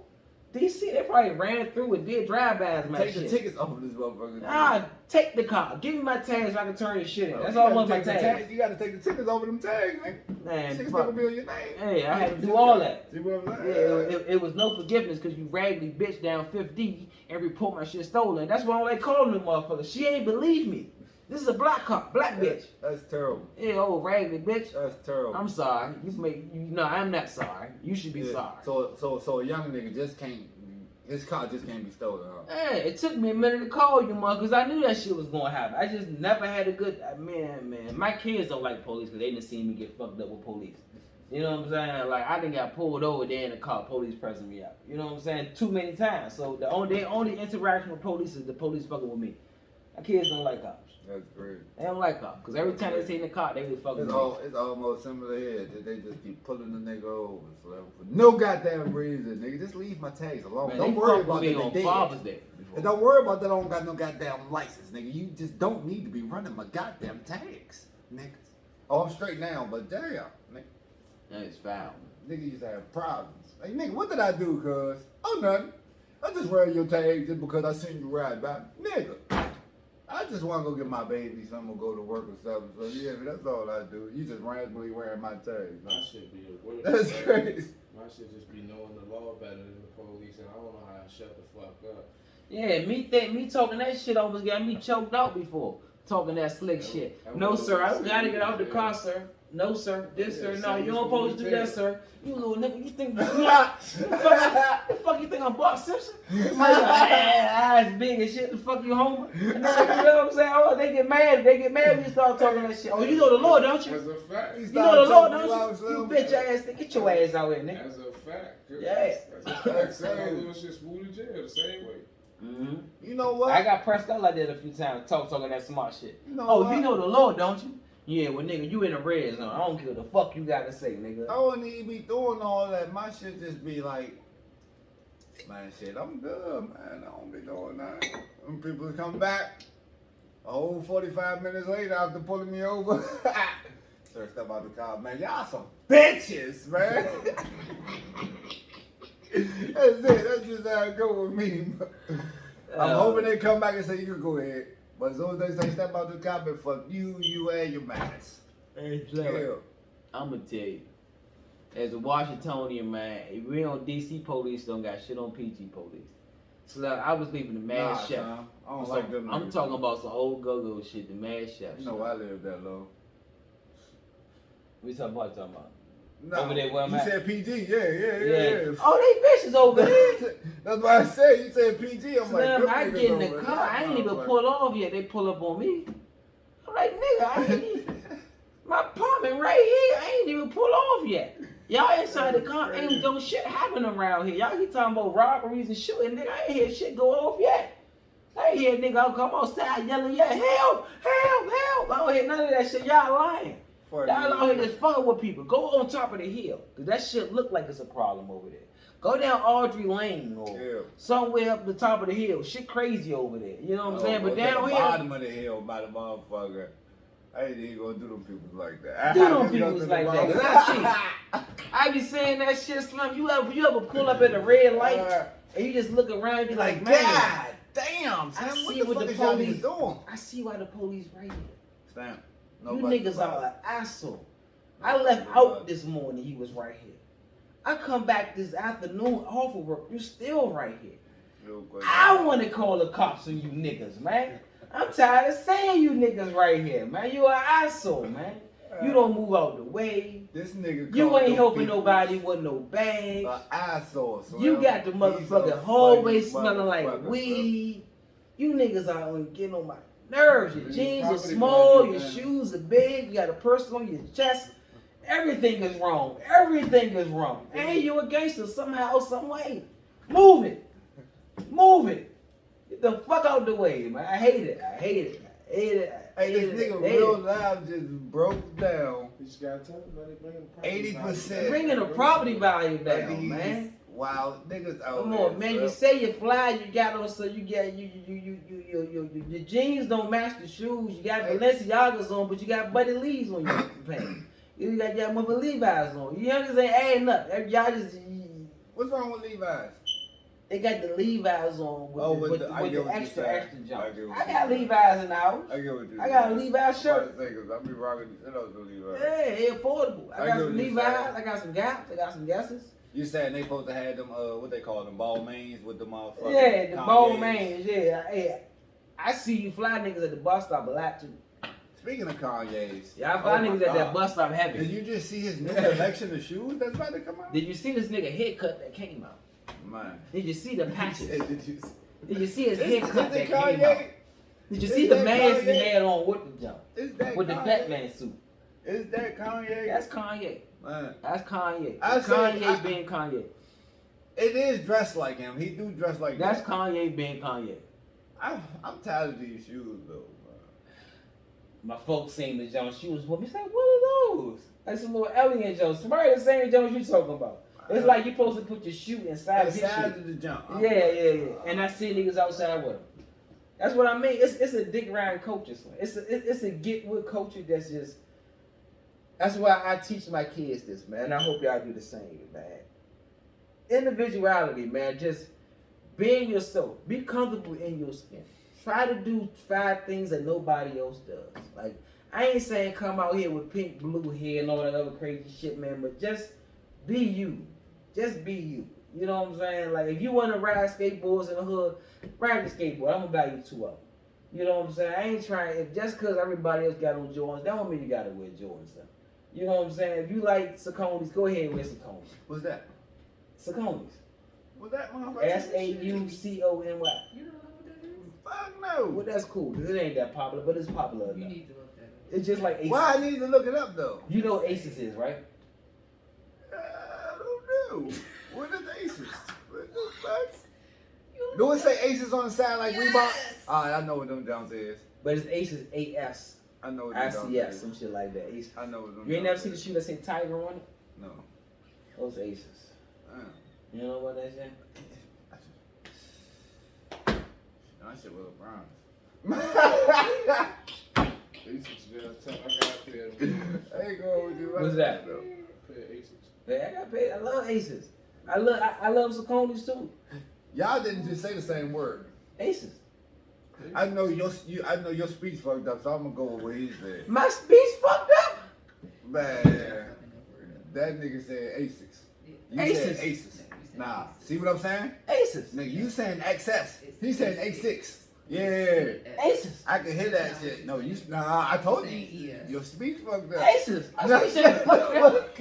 Speaker 2: DC, they probably ran through and did drive-bys.
Speaker 1: Take the tickets off of this motherfucker.
Speaker 2: Nah, take the car. Give me my tags so I can turn this shit in. That's all I want, my tags.
Speaker 1: You gotta take the tickets off of them tags, man. Tickets gonna be on your name.
Speaker 2: Hey, I had to do all that.
Speaker 1: See what I'm saying?
Speaker 2: Yeah, it was no forgiveness because you raggedy bitch down 50 and report my shit stolen. That's why I don't like calling them motherfuckers. She ain't believe me. This is a black cop, black bitch.
Speaker 1: That's terrible.
Speaker 2: Yeah, old raggedy bitch.
Speaker 1: That's terrible.
Speaker 2: I'm sorry. No, I'm not sorry. You should be sorry.
Speaker 1: So a young nigga just can't. His car just can't be stolen, huh?
Speaker 2: Hey, it took me a minute to call you, man, because I knew that shit was gonna happen. I just never had a good man. My kids don't like police because they didn't see me get fucked up with police. You know what I'm saying? Like I done got pulled over there in the car, police pressing me out. You know what I'm saying? Too many times. So the only interaction with police is the police fucking with me. My kids don't like cops.
Speaker 1: That's great.
Speaker 2: They don't like cops because every time they see in the car, they be fucking with me.
Speaker 1: It's almost similar here that they just keep pulling the nigga over for no goddamn reason, nigga. Just leave my tags alone.
Speaker 2: Man,
Speaker 1: don't worry about
Speaker 2: me
Speaker 1: that.
Speaker 2: On Father's Day.
Speaker 1: And don't worry about that. I don't got no goddamn license, nigga. You just don't need to be running my goddamn tags, niggas. Oh, I'm straight now, but damn, nigga.
Speaker 2: That is foul.
Speaker 1: Nigga used to have problems. Like, nigga, what did I do, cuz? Oh, nothing. I just ran your tag just because I seen you ride by. Nigga, I just want to go get my baby something or go to work or something. So, yeah, that's all I do. You just randomly wearing my tags.
Speaker 5: My shit be a word.
Speaker 1: That's crazy.
Speaker 5: My shit just be knowing the law better than the police, and I don't know how to shut the fuck up.
Speaker 2: Yeah, me talking that shit almost got me choked out before. Talking that slick shit. No, sir, I gotta get out the car, sir. No, sir. This, sir. No, you don't supposed to do that, sir. You little nigga, you think you smart? The fuck fuck you think I'm Bart Simpson? Eyes big and shit. The fuck you homer? You know what I'm saying? Oh, they get mad when you start talking that shit. Oh, you know the Lord, don't you?
Speaker 5: As a fact.
Speaker 2: You know the Lord, don't you? You bitch ass nigga. Get your ass out here, nigga.
Speaker 5: As a fact.
Speaker 2: Yeah.
Speaker 5: As a fact. Same little shit smooth to jail the same way.
Speaker 2: Mm-hmm.
Speaker 1: You know what?
Speaker 2: I got pressed out like that a few times, talking that smart shit.
Speaker 1: You know
Speaker 2: Oh,
Speaker 1: what?
Speaker 2: you know the Lord, don't you? Yeah, well, nigga, you in the red zone. I don't care what the fuck you gotta say, nigga.
Speaker 1: I don't even be doing all that. My shit just be like, man, shit, I'm good, man. I don't be doing that. When people come back, a whole 45 minutes later after pulling me over, sir, step out the car, man. Y'all some bitches, man. That's it. That's just how it go with me. I'm hoping they come back and say, you can go ahead. But as soon as they say step out the car, man, fuck you and your mask.
Speaker 2: Hey,
Speaker 1: Yeah.
Speaker 2: I'm gonna tell you, as a Washingtonian, man, if we on DC police, don't got shit on PG police. So like, I was leaving the Mad Chef.
Speaker 1: Son, I don't
Speaker 2: So,
Speaker 1: like them.
Speaker 2: I'm
Speaker 1: niggas.
Speaker 2: talking about some old go-go shit, the Mad Chef.
Speaker 1: You know I live that low.
Speaker 2: We talking about?
Speaker 1: No,
Speaker 2: Over there where I'm
Speaker 1: you
Speaker 2: at?
Speaker 1: said PG, yeah.
Speaker 2: Oh, they bitches over there.
Speaker 1: That's what I said. You said PG. I'm
Speaker 2: Slim,
Speaker 1: like, them
Speaker 2: I
Speaker 1: niggas
Speaker 2: get in
Speaker 1: over
Speaker 2: the car.
Speaker 1: there.
Speaker 2: I ain't even
Speaker 1: Like,
Speaker 2: pull off yet. They pull up on me. I'm like, nigga, I ain't even, my apartment right here. I ain't even pull off yet. Y'all inside the car ain't no shit happening around here. Y'all keep talking about robberies and shooting. Nigga, I ain't hear shit go off yet. I ain't hear nigga come outside yelling, yeah, help. I don't hear none of that shit. Y'all lying. Y'all out here just fucking with people. Go on top of the hill. Cause that shit look like it's a problem over there. Go down Audrey Lane or somewhere up the top of the hill. Shit crazy over there. You know what I'm saying? But down
Speaker 1: the
Speaker 2: here,
Speaker 1: bottom of the hill by the motherfucker. I ain't even gonna do them peoples like that.
Speaker 2: do them peoples like that. Cause I be saying that shit, Slim. You ever pull up at a red light and you just look around and be like, man,
Speaker 1: God damn, Sam,
Speaker 2: I see
Speaker 1: what
Speaker 2: what
Speaker 1: the
Speaker 2: the
Speaker 1: fuck is y'all
Speaker 2: police
Speaker 1: niggas doing?
Speaker 2: I see why the police right here.
Speaker 1: Sam,
Speaker 2: You niggas are an asshole. I left out this morning, he was right here. I come back this afternoon off of work, you still right here. I want to call the cops on you niggas, man. I'm tired of saying you niggas right here, man. You an asshole, man. You don't move out the way.
Speaker 1: This nigga
Speaker 2: You ain't helping nobody with no bag.
Speaker 1: Asshole.
Speaker 2: You got the motherfucking hallway smelling like weed. You niggas are getting on my nerves. Your jeans are small, your shoes are big, you got a person on your chest. Everything is wrong. Everything is wrong. And you a gangster somehow, some way. Move it. Get the fuck out the way, man. I hate it.
Speaker 1: Hey, this nigga real loud just broke down.
Speaker 5: You just gotta tell them, man, they bring
Speaker 1: 80%.
Speaker 2: Bringing the property value down, man.
Speaker 1: Wow, niggas out
Speaker 2: Come
Speaker 1: there,
Speaker 2: on, man. You say you fly, you got on, so you get your jeans don't match the shoes. You got Balenciagas on, but you got Buddy Lee's on your pants. You got your mother Levi's on. You niggas ain't adding up. Y'all just.
Speaker 1: What's wrong with Levi's?
Speaker 2: They got the Levi's on with the extra jump. I got
Speaker 1: saying.
Speaker 2: Levi's in the house.
Speaker 1: I get what you
Speaker 2: I got a Levi's shirt.
Speaker 1: I be rocking these shit out to Levi's.
Speaker 2: Yeah, it's affordable. I got
Speaker 1: get
Speaker 2: some
Speaker 1: what you're
Speaker 2: Levi's.
Speaker 1: saying.
Speaker 2: I got some Gaps. I got some Guesses.
Speaker 1: You saying they supposed to have them, what they call them, ball mains with the motherfuckers?
Speaker 2: Yeah, the ball mains. Yeah, I see you fly niggas at the bus stop a lot too.
Speaker 1: Speaking of Kanye's.
Speaker 2: Yeah, I fly niggas at that bus stop heavy.
Speaker 1: Did you just see his new collection of shoes that's about to come out?
Speaker 2: Did you see this nigga haircut that came out?
Speaker 1: Man.
Speaker 2: Did you see the patches?
Speaker 1: Did
Speaker 2: Did you see his haircut that
Speaker 1: Kanye?
Speaker 2: came out? Did you see
Speaker 1: Is
Speaker 2: the
Speaker 1: that
Speaker 2: mask he
Speaker 1: Kanye?
Speaker 2: had on with the jump?
Speaker 1: Is that
Speaker 2: With the
Speaker 1: Kanye?
Speaker 2: Fat Man suit?
Speaker 1: Is that Kanye?
Speaker 2: That's Kanye.
Speaker 1: Man.
Speaker 2: That's Kanye.
Speaker 1: I said-
Speaker 2: Kanye being Kanye.
Speaker 1: It is dressed like him. He do dress like
Speaker 2: That's
Speaker 1: that.
Speaker 2: Kanye being Kanye.
Speaker 1: I'm tired of these shoes though.
Speaker 2: My folks seen the Jones shoes with me. Say, what are those? Like some little alien Jones. Somebody the same Jones you talking about. It's like you supposed to put your shoe inside his
Speaker 1: Inside
Speaker 2: shoe.
Speaker 1: of the jump.
Speaker 2: Yeah. And I see niggas outside with them. That's what I mean. It's a dick around culture. It's a get with culture that's just. That's why I teach my kids this, man. And I hope y'all do the same, man. Individuality, man. Just being yourself. Be comfortable in your skin. Try to do 5 things that nobody else does. Like, I ain't saying come out here with pink, blue hair and all that other crazy shit, man. But just be you. Just be you. You know what I'm saying? Like, if you want to ride skateboards in the hood, ride the skateboard. I'm going to buy you 2 of them. You know what I'm saying? I ain't trying, if just because everybody else got on Jordans, that don't mean you got to wear Jordans. Though. You know what I'm saying? If you like Saucony's, go ahead and wear Saucony's.
Speaker 1: What's that?
Speaker 2: Saucony's.
Speaker 1: Was that motherfucker?
Speaker 2: SAUCONY.
Speaker 4: You don't know what that is?
Speaker 1: Fuck no.
Speaker 2: Well, that's cool. It ain't that popular, but it's popular
Speaker 4: You
Speaker 2: enough.
Speaker 4: need to look that up.
Speaker 2: It's just like Aces.
Speaker 1: Why I need to look it up though?
Speaker 2: You know what Aces is, right?
Speaker 1: I don't know. What is Aces? What the fuck? Do it say Aces on the side like Reebok?
Speaker 4: Yes.
Speaker 1: I know what them Jones is.
Speaker 2: But it's Aces, AS,
Speaker 1: I know what them Jones
Speaker 2: ICS,
Speaker 1: is.
Speaker 2: some shit like that. Aces.
Speaker 1: I know what them
Speaker 2: You ain't never
Speaker 1: Jones
Speaker 2: seen the
Speaker 1: is.
Speaker 2: shoe that say Tiger on it?
Speaker 1: No.
Speaker 2: Those Aces. You know what that shit?
Speaker 1: That shit was bronze.
Speaker 5: Aces just tell I got a pair of them.
Speaker 1: I ain't going with you.
Speaker 2: What's that?
Speaker 5: Pair of Aces.
Speaker 2: Yeah, I got paid. I love Aces. I love Saucony's too.
Speaker 1: Y'all didn't just say the same word.
Speaker 2: Aces.
Speaker 1: I know your speech fucked up, so I'm gonna go with what he said.
Speaker 2: My speech fucked up.
Speaker 1: Man, that nigga said Asics. You
Speaker 2: Aces.
Speaker 1: said Aces. Nah, see what I'm saying?
Speaker 2: Aces.
Speaker 1: Nigga, you saying XS. He said A6. Yeah.
Speaker 2: Aces.
Speaker 1: I can hear that shit. No, I told you. Your speech fucked up.
Speaker 2: Aces. My speech ain't fucked up.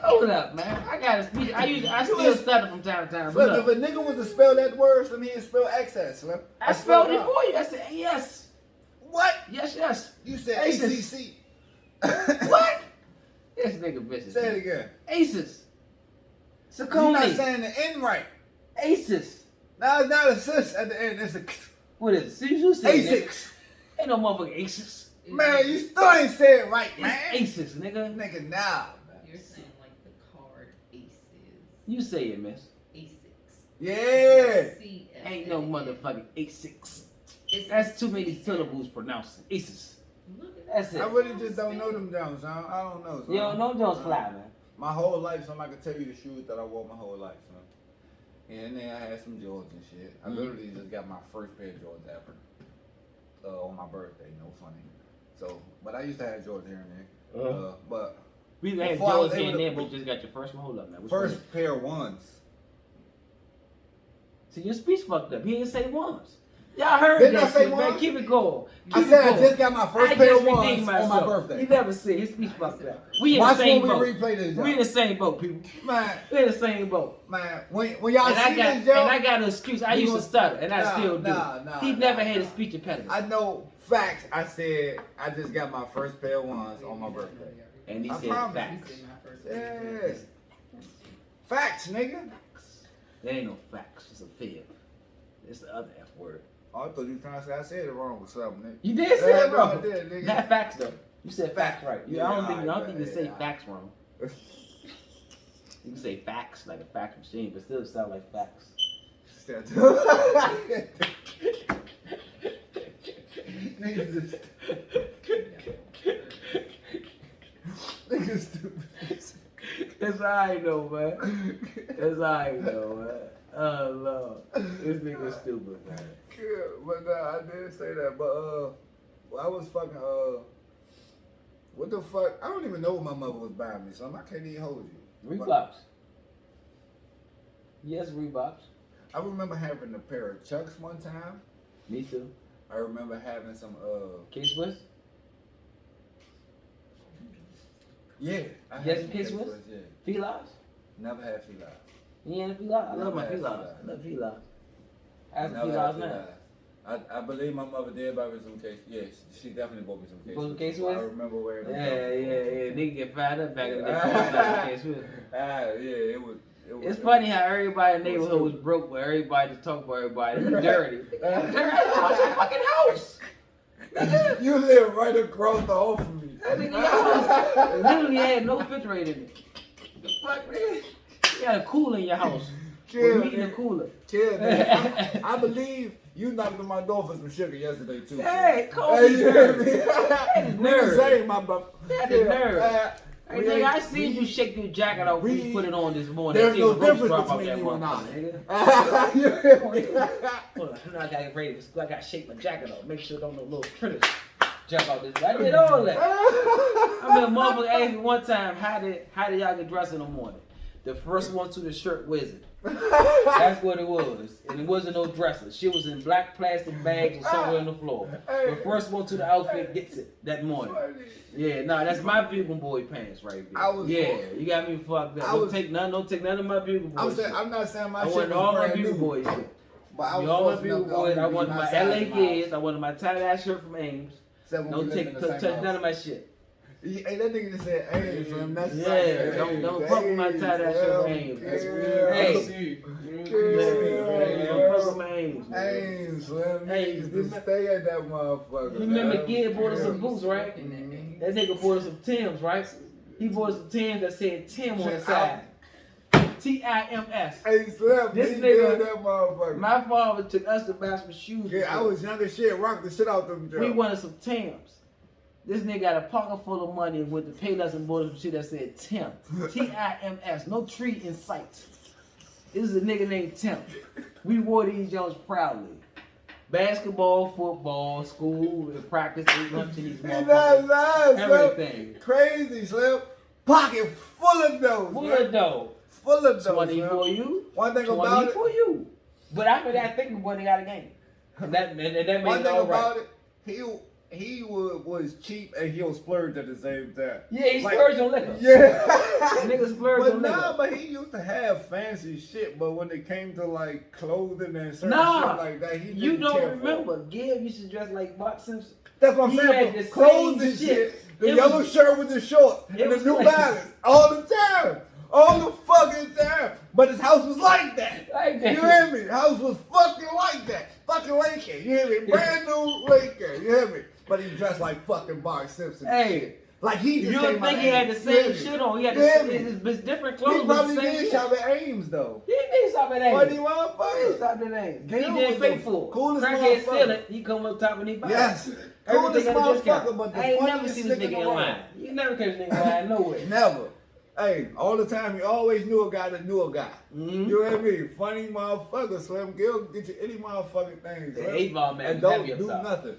Speaker 2: Hold up, man. I got a speech. I still stutter from time to time.
Speaker 1: Slim,
Speaker 2: But
Speaker 1: if
Speaker 2: look,
Speaker 1: a nigga was to spell that word, Slim, he'd spell XS, Slim.
Speaker 2: I spelled it for you. I said yes.
Speaker 1: What?
Speaker 2: Yes.
Speaker 1: You said
Speaker 2: Aces.
Speaker 1: ACC.
Speaker 2: What? This nigga vicious.
Speaker 1: Say it again.
Speaker 2: Aces.
Speaker 1: You're not
Speaker 2: Saucony.
Speaker 1: saying the N right.
Speaker 2: Aces.
Speaker 1: No, it's not a sis at the end. It's a
Speaker 2: What is it? See, you say it, nigga.
Speaker 1: Asics.
Speaker 2: Ain't no motherfucking aces.
Speaker 1: Man, you still ain't say it right, man.
Speaker 2: It's aces, nigga.
Speaker 1: Nigga, nah.
Speaker 4: You're saying like the card aces.
Speaker 2: You say it, miss.
Speaker 4: A6.
Speaker 1: Yeah.
Speaker 2: Ain't no motherfucking A6.
Speaker 4: It's
Speaker 2: That's too many syllables pronounced. Aces.
Speaker 4: Look at
Speaker 2: That's it.
Speaker 1: I really just don't know them Jones, son. I don't know, son.
Speaker 2: Yo, no Jones fly, man.
Speaker 1: My whole life, son, I can tell you the shoes that I wore my whole life, son. And then I had some Jordans and shit. I literally just got my first pair of Jordans ever. On my birthday, no funny. So, but I used to have Jordans here and there. But
Speaker 2: We had
Speaker 1: before I was
Speaker 2: Jones here and
Speaker 1: able
Speaker 2: there,
Speaker 1: to-
Speaker 2: but you just got your first one. Hold up, man. Which
Speaker 1: first
Speaker 2: one?
Speaker 1: pair of ones.
Speaker 2: See, your speech fucked up. He didn't say once. Y'all heard
Speaker 1: Didn't I
Speaker 2: that
Speaker 1: say
Speaker 2: shit, man.
Speaker 1: once?
Speaker 2: Keep it going.
Speaker 1: I
Speaker 2: Keep
Speaker 1: said
Speaker 2: it
Speaker 1: I
Speaker 2: going.
Speaker 1: just got my first
Speaker 2: I
Speaker 1: pair
Speaker 2: just
Speaker 1: of ones
Speaker 2: redeemed
Speaker 1: on my
Speaker 2: myself.
Speaker 1: birthday.
Speaker 2: He never said his speech fucked up. We in
Speaker 1: Watch
Speaker 2: the same
Speaker 1: when
Speaker 2: boat.
Speaker 1: we replay this,
Speaker 2: We in
Speaker 1: y'all.
Speaker 2: the same boat, people.
Speaker 1: Man,
Speaker 2: We in the same boat.
Speaker 1: man, when y'all
Speaker 2: And
Speaker 1: see
Speaker 2: I got
Speaker 1: this, yo,
Speaker 2: and I got an excuse. I
Speaker 1: you
Speaker 2: used to
Speaker 1: gonna-
Speaker 2: stutter, and I
Speaker 1: Nah,
Speaker 2: still do.
Speaker 1: nah,
Speaker 2: He
Speaker 1: nah,
Speaker 2: never
Speaker 1: nah,
Speaker 2: had a
Speaker 1: nah.
Speaker 2: speech impediment.
Speaker 1: I know facts. I said I just got my first pair of ones on my birthday.
Speaker 2: And he
Speaker 1: I
Speaker 2: said
Speaker 1: promise.
Speaker 2: facts.
Speaker 1: Yeah. Facts, nigga.
Speaker 2: There ain't no facts. It's a fib. It's the other F word.
Speaker 1: Oh, I thought you were trying to say I said it wrong or something, nigga.
Speaker 2: You did say
Speaker 1: Yeah,
Speaker 2: it
Speaker 1: no,
Speaker 2: wrong.
Speaker 1: I did, nigga.
Speaker 2: Not facts though. You said facts right.
Speaker 1: Yeah,
Speaker 2: I don't think
Speaker 1: alright,
Speaker 2: you say
Speaker 1: yeah.
Speaker 2: facts wrong. You can say facts like a fax machine, but still sound like facts.
Speaker 1: Niggas is niggas stupid.
Speaker 2: That's alright though, man. That's alright though, man. Oh Lord, this nigga's stupid, man.
Speaker 1: Yeah, but nah, I did say that. But I was fucking what the fuck? I don't even know what my mother was buying me, so I can't even hold you.
Speaker 2: Reeboks. Yes, Reeboks.
Speaker 1: I remember having a pair of Chucks one time.
Speaker 2: Me too.
Speaker 1: I remember having some
Speaker 2: K-Swiss?
Speaker 1: yeah. I
Speaker 2: Yes,
Speaker 1: some
Speaker 2: K-Swiss?
Speaker 1: K-Swiss, yeah.
Speaker 2: Felines?
Speaker 1: Never had felines.
Speaker 2: You ain't a feline? I love my
Speaker 1: Never had
Speaker 2: felines. I love felines. I have
Speaker 1: Never
Speaker 2: felines
Speaker 1: had
Speaker 2: now.
Speaker 1: felines. I believe my mother did buy me some case. Yeah, she definitely bought me some case.
Speaker 2: Bought some K-Swiss?
Speaker 1: I remember wearing them.
Speaker 2: Yeah. Nigga get fired up back in the day. K-Swiss.
Speaker 1: Yeah, it was.
Speaker 2: It's funny how everybody in the neighborhood was broke, but everybody just talk about everybody. It's dirty. What's your fucking house?
Speaker 1: You live right across the hall from me.
Speaker 2: That nigga, your house literally had no refrigerator in it. The fuck, man? You got a cooler in your house.
Speaker 1: Chill,
Speaker 2: Meat in a cooler.
Speaker 1: Chill, man. I believe you knocked on my door for some sugar yesterday too.
Speaker 2: Hey,
Speaker 1: Hey,
Speaker 2: Kobe.
Speaker 1: you hear me? We
Speaker 2: Nerve.
Speaker 1: the same, my brother.
Speaker 2: That's the nerve. Hey,
Speaker 1: we
Speaker 2: nigga,
Speaker 1: ain't-
Speaker 2: I seen you shake your jacket off when you put it on this morning.
Speaker 1: There's
Speaker 2: See
Speaker 1: no
Speaker 2: the ropes
Speaker 1: difference
Speaker 2: drop off
Speaker 1: between
Speaker 2: that
Speaker 1: you and I.
Speaker 2: motherfucker, nigga.
Speaker 1: You hear me?
Speaker 2: Hold on, I gotta get ready. I gotta shake my jacket off. Make sure don't no little critters jump out this. I did all that. I mean, a motherfucker asked me one time, how did y'all get dressed in the morning? The first one to the shirt wizard. That's what it was. And it wasn't no dresser. She was in black plastic bags or somewhere on the floor. The first one to the outfit gets it that morning. Yeah, nah, that's my Bugle Boy pants right there. You got me fucked up. Don't take none of my Bugle Boy shit.
Speaker 1: I'm not saying my
Speaker 2: I
Speaker 1: shit
Speaker 2: wanted
Speaker 1: was
Speaker 2: all my
Speaker 1: brand
Speaker 2: Bugle
Speaker 1: new.
Speaker 2: Boy shit.
Speaker 1: But I was
Speaker 2: all my
Speaker 1: fortunate
Speaker 2: Bugle
Speaker 1: enough to
Speaker 2: Boys.
Speaker 1: only
Speaker 2: I
Speaker 1: be
Speaker 2: wanted my
Speaker 1: size
Speaker 2: LA
Speaker 1: and
Speaker 2: kids. I wanted my tie-dye shirt from Ames.
Speaker 1: Except when we
Speaker 2: Don't
Speaker 1: lived in the same
Speaker 2: touch
Speaker 1: house.
Speaker 2: none of my shit.
Speaker 1: Hey, that nigga just said, hey, Slim, that's
Speaker 2: Yeah, don't fuck with my tie-dye shirt from Ames. Hey. Don't fuck with my Ames.
Speaker 1: Hey, Slim,
Speaker 2: Hey,
Speaker 1: niggas used to stay at that motherfucker.
Speaker 2: Remember,
Speaker 1: man.
Speaker 2: Gid bought us some boots, right? That nigga bought us some Tims, right? He bought us some Tims that said Tim on the side. Tims.
Speaker 1: Hey, Slim,
Speaker 2: This
Speaker 1: he
Speaker 2: nigga-
Speaker 1: did that motherfucker.
Speaker 2: My father took us to buy some shoes.
Speaker 1: Yeah, I was young as shit, rocked the shit out them
Speaker 2: We
Speaker 1: jobs.
Speaker 2: wanted some Tims. This nigga got a pocket full of money and went to pay us and bought us some shit that said Tim. Tims. No tree in sight. This is a nigga named Tim. We wore these Jones proudly. Basketball, football, school, practice, ate lunch in these
Speaker 1: He not
Speaker 2: motherfuckers.
Speaker 1: lying, Slim.
Speaker 2: Everything.
Speaker 1: Crazy, Slim. Pocket full of dough.
Speaker 2: Full
Speaker 1: Slim.
Speaker 2: of dough.
Speaker 1: Full of dough,
Speaker 2: 20
Speaker 1: Slim.
Speaker 2: for you.
Speaker 1: One thing
Speaker 2: 20
Speaker 1: about it,
Speaker 2: for you. But after that, I think the boy they got a game. And that made
Speaker 1: one
Speaker 2: it
Speaker 1: thing
Speaker 2: all
Speaker 1: about
Speaker 2: right.
Speaker 1: it, he was cheap and he'll splurge at the same time.
Speaker 2: Yeah, he
Speaker 1: Like-
Speaker 2: splurged on liquor.
Speaker 1: Yeah.
Speaker 2: Nigga splurged
Speaker 1: But
Speaker 2: on
Speaker 1: nah,
Speaker 2: liquor.
Speaker 1: but he used to have fancy shit, but when it came to like clothing and certain
Speaker 2: Nah,
Speaker 1: shit like that, he
Speaker 2: you
Speaker 1: didn't
Speaker 2: don't
Speaker 1: care for it.
Speaker 2: remember. Gib used to dress like Bart Simpson.
Speaker 1: That's what I'm
Speaker 2: He
Speaker 1: saying.
Speaker 2: had
Speaker 1: but
Speaker 2: the
Speaker 1: clothes
Speaker 2: same
Speaker 1: and
Speaker 2: shit.
Speaker 1: shit. The
Speaker 2: It
Speaker 1: yellow
Speaker 2: was-
Speaker 1: shirt with the shorts
Speaker 2: it
Speaker 1: and the
Speaker 2: was
Speaker 1: New
Speaker 2: like-
Speaker 1: Balance all the time. All the fucking time. But his house was like that.
Speaker 2: Like that.
Speaker 1: You hear me? House was fucking like that. Fucking Lincoln. You hear me? Brand new Lincoln. You hear me? But he dressed like fucking Bart Simpson.
Speaker 2: Hey,
Speaker 1: Like he just
Speaker 2: you
Speaker 1: came
Speaker 2: don't think
Speaker 1: out
Speaker 2: he
Speaker 1: of
Speaker 2: had the
Speaker 1: Ames.
Speaker 2: same
Speaker 1: You hear me?
Speaker 2: shit on? He had
Speaker 1: Yeah,
Speaker 2: his different
Speaker 1: He
Speaker 2: clothes, but
Speaker 1: probably
Speaker 2: the same
Speaker 1: did
Speaker 2: shit.
Speaker 1: shop at Ames though.
Speaker 2: He did shop at
Speaker 1: Funny
Speaker 2: Ames. He
Speaker 1: motherfucker.
Speaker 2: stopped at Ames. He
Speaker 1: Gil
Speaker 2: didn't
Speaker 1: was
Speaker 2: pay
Speaker 1: the
Speaker 2: for it.
Speaker 1: coolest
Speaker 2: Crackhead steal
Speaker 1: motherfucker.
Speaker 2: it. He come up top and he buy it.
Speaker 1: Yes.
Speaker 2: Everything
Speaker 1: Coolest
Speaker 2: at a discount.
Speaker 1: motherfucker, but the
Speaker 2: I ain't never
Speaker 1: funniest
Speaker 2: seen this
Speaker 1: nigga
Speaker 2: nigga in
Speaker 1: around.
Speaker 2: line. You never catch this nigga lying nowhere.
Speaker 1: Never. Hey, all the time, he always knew a guy that knew a guy.
Speaker 2: Mhm.
Speaker 1: You hear me? Funny motherfucker, Slim. Gil can get you any motherfucking thing.
Speaker 2: The
Speaker 1: Slim.
Speaker 2: Avon man
Speaker 1: And
Speaker 2: was
Speaker 1: don't
Speaker 2: heavy up
Speaker 1: do
Speaker 2: top.
Speaker 1: nothing.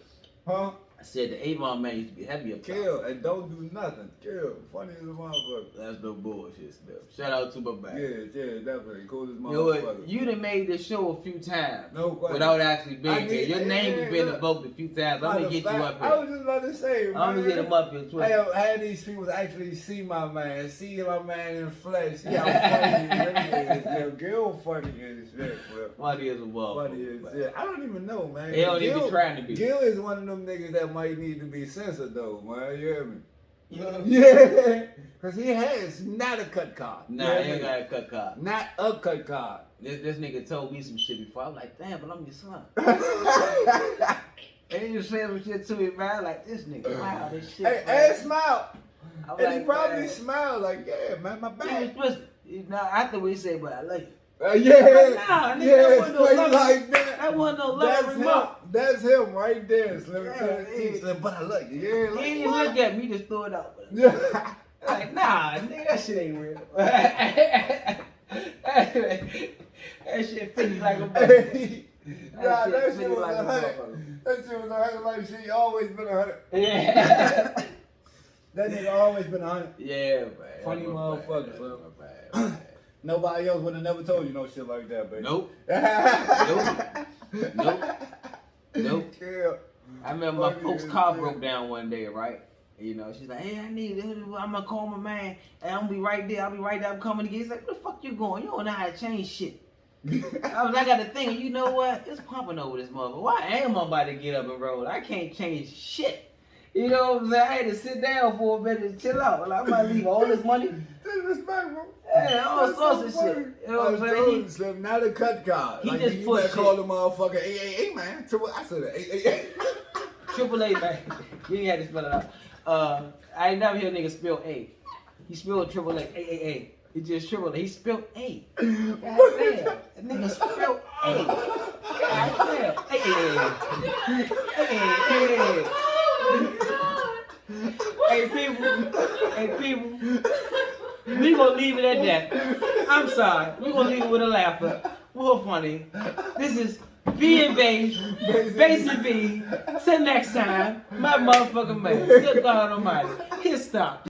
Speaker 1: Huh?
Speaker 2: I said the Avon man used to be heavy up top.
Speaker 1: Kill and don't do nothing. Kill. Funny as a motherfucker.
Speaker 2: That's no bullshit stuff. Shout out to my man.
Speaker 1: Yeah, definitely. Cool as
Speaker 2: You know what?
Speaker 1: motherfucker.
Speaker 2: You done made this show a few times
Speaker 1: No question.
Speaker 2: without actually
Speaker 1: I
Speaker 2: being here.
Speaker 1: need-
Speaker 2: Your name has been
Speaker 1: look.
Speaker 2: invoked a few times. I'm
Speaker 1: Matter
Speaker 2: gonna
Speaker 1: of
Speaker 2: get you
Speaker 1: fact,
Speaker 2: up
Speaker 1: I
Speaker 2: here.
Speaker 1: was just about to say, man.
Speaker 2: I'm gonna get him up here. Twist.
Speaker 1: I had these people actually see my man, see my man in flesh, see how funny he really is. Yo, Gil funny as shit, bro.
Speaker 2: Funny as a motherfucker.
Speaker 1: Funny as shit. I don't even know, man.
Speaker 2: He don't even be trying to be.
Speaker 1: Gil is one of them niggas that might need to be censored though, man. You hear me?
Speaker 5: Yeah.
Speaker 1: Yeah, cause he has not a cut card.
Speaker 2: Nah,
Speaker 1: You
Speaker 2: he
Speaker 1: hear
Speaker 2: ain't
Speaker 1: me?
Speaker 2: got a cut card.
Speaker 1: Not a cut card.
Speaker 2: This nigga told me some shit before. I was like, damn, but I'm your son. And he just said some shit to me, man. Like, this nigga, wow, this shit.
Speaker 1: Hey,
Speaker 2: man.
Speaker 1: and smile.
Speaker 2: I was
Speaker 1: And he
Speaker 2: like,
Speaker 1: probably
Speaker 2: man.
Speaker 1: smiled like, yeah, man, my
Speaker 2: He
Speaker 1: bad.
Speaker 2: was twisted. Now, after we say, but I love you.
Speaker 1: Yeah,
Speaker 2: Nah, nigga, that
Speaker 1: yeah,
Speaker 2: wasn't no
Speaker 1: straight
Speaker 2: love.
Speaker 1: like that.
Speaker 2: That wasn't no
Speaker 1: That's
Speaker 2: love
Speaker 1: him.
Speaker 2: remark.
Speaker 1: That's him right there, Slim.
Speaker 2: Yeah, yeah.
Speaker 1: Slim, but I love you. Yeah,
Speaker 2: He
Speaker 1: like,
Speaker 2: didn't
Speaker 1: what?
Speaker 2: look at me, he just threw it out.
Speaker 1: Yeah.
Speaker 2: Like, nah, nigga, that shit ain't real. that shit fit me like a motherfucker.
Speaker 1: Hey,
Speaker 2: That
Speaker 1: nah,
Speaker 2: shit
Speaker 1: that
Speaker 2: fit
Speaker 1: shit
Speaker 2: me
Speaker 1: was
Speaker 2: like a
Speaker 1: 100.
Speaker 2: motherfucker.
Speaker 1: That shit was 100 like shit. You always been 100.
Speaker 2: Yeah.
Speaker 1: That nigga always been 100.
Speaker 2: Yeah, man.
Speaker 1: Funny
Speaker 2: That's my
Speaker 1: motherfucker,
Speaker 2: bad.
Speaker 1: bro.
Speaker 2: That's my bad.
Speaker 1: Nobody else would have never told you no shit like that, baby.
Speaker 2: Nope.
Speaker 1: nope.
Speaker 2: Nope. Nope.
Speaker 1: Yeah.
Speaker 2: I remember my
Speaker 1: Funny
Speaker 2: folks'
Speaker 1: as
Speaker 2: car
Speaker 1: shit.
Speaker 2: broke down one day, right? You know, she's like, hey, I'm gonna call my man, and I'm gonna be right there. I'll be right there. I'm coming to get. He's like, where the fuck you going? You don't know how to change shit. I got to think, you know what? It's pumping over this mother. Why am I about to get up and roll? I can't change shit. You know what I'm saying? I had to sit down for a minute and chill out. Like, I'm about to leave all this money.
Speaker 1: Disrespectful.
Speaker 2: Yeah, all
Speaker 1: That's
Speaker 2: sorts
Speaker 1: so
Speaker 2: of
Speaker 1: funny.
Speaker 2: shit. You know what I'm
Speaker 1: I
Speaker 2: saying?
Speaker 1: told you, Slim, not a cut card.
Speaker 2: he
Speaker 1: Like,
Speaker 2: just
Speaker 1: you
Speaker 2: put
Speaker 1: better
Speaker 2: shit.
Speaker 1: call the motherfucker 888, man. I said 888.
Speaker 2: Triple A, man. You ain't had to spell it out. I ain't never hear a nigga spell A. He spelled triple A. A. He just triple A. He spelled A. God damn. That nigga spelled A. God damn. A. Hey, people. We gonna leave it at that. I'm sorry. We gonna leave it with a laugher. More funny. This is B&Base B. Till next time, my motherfucking man. Good God Almighty. Hit stop.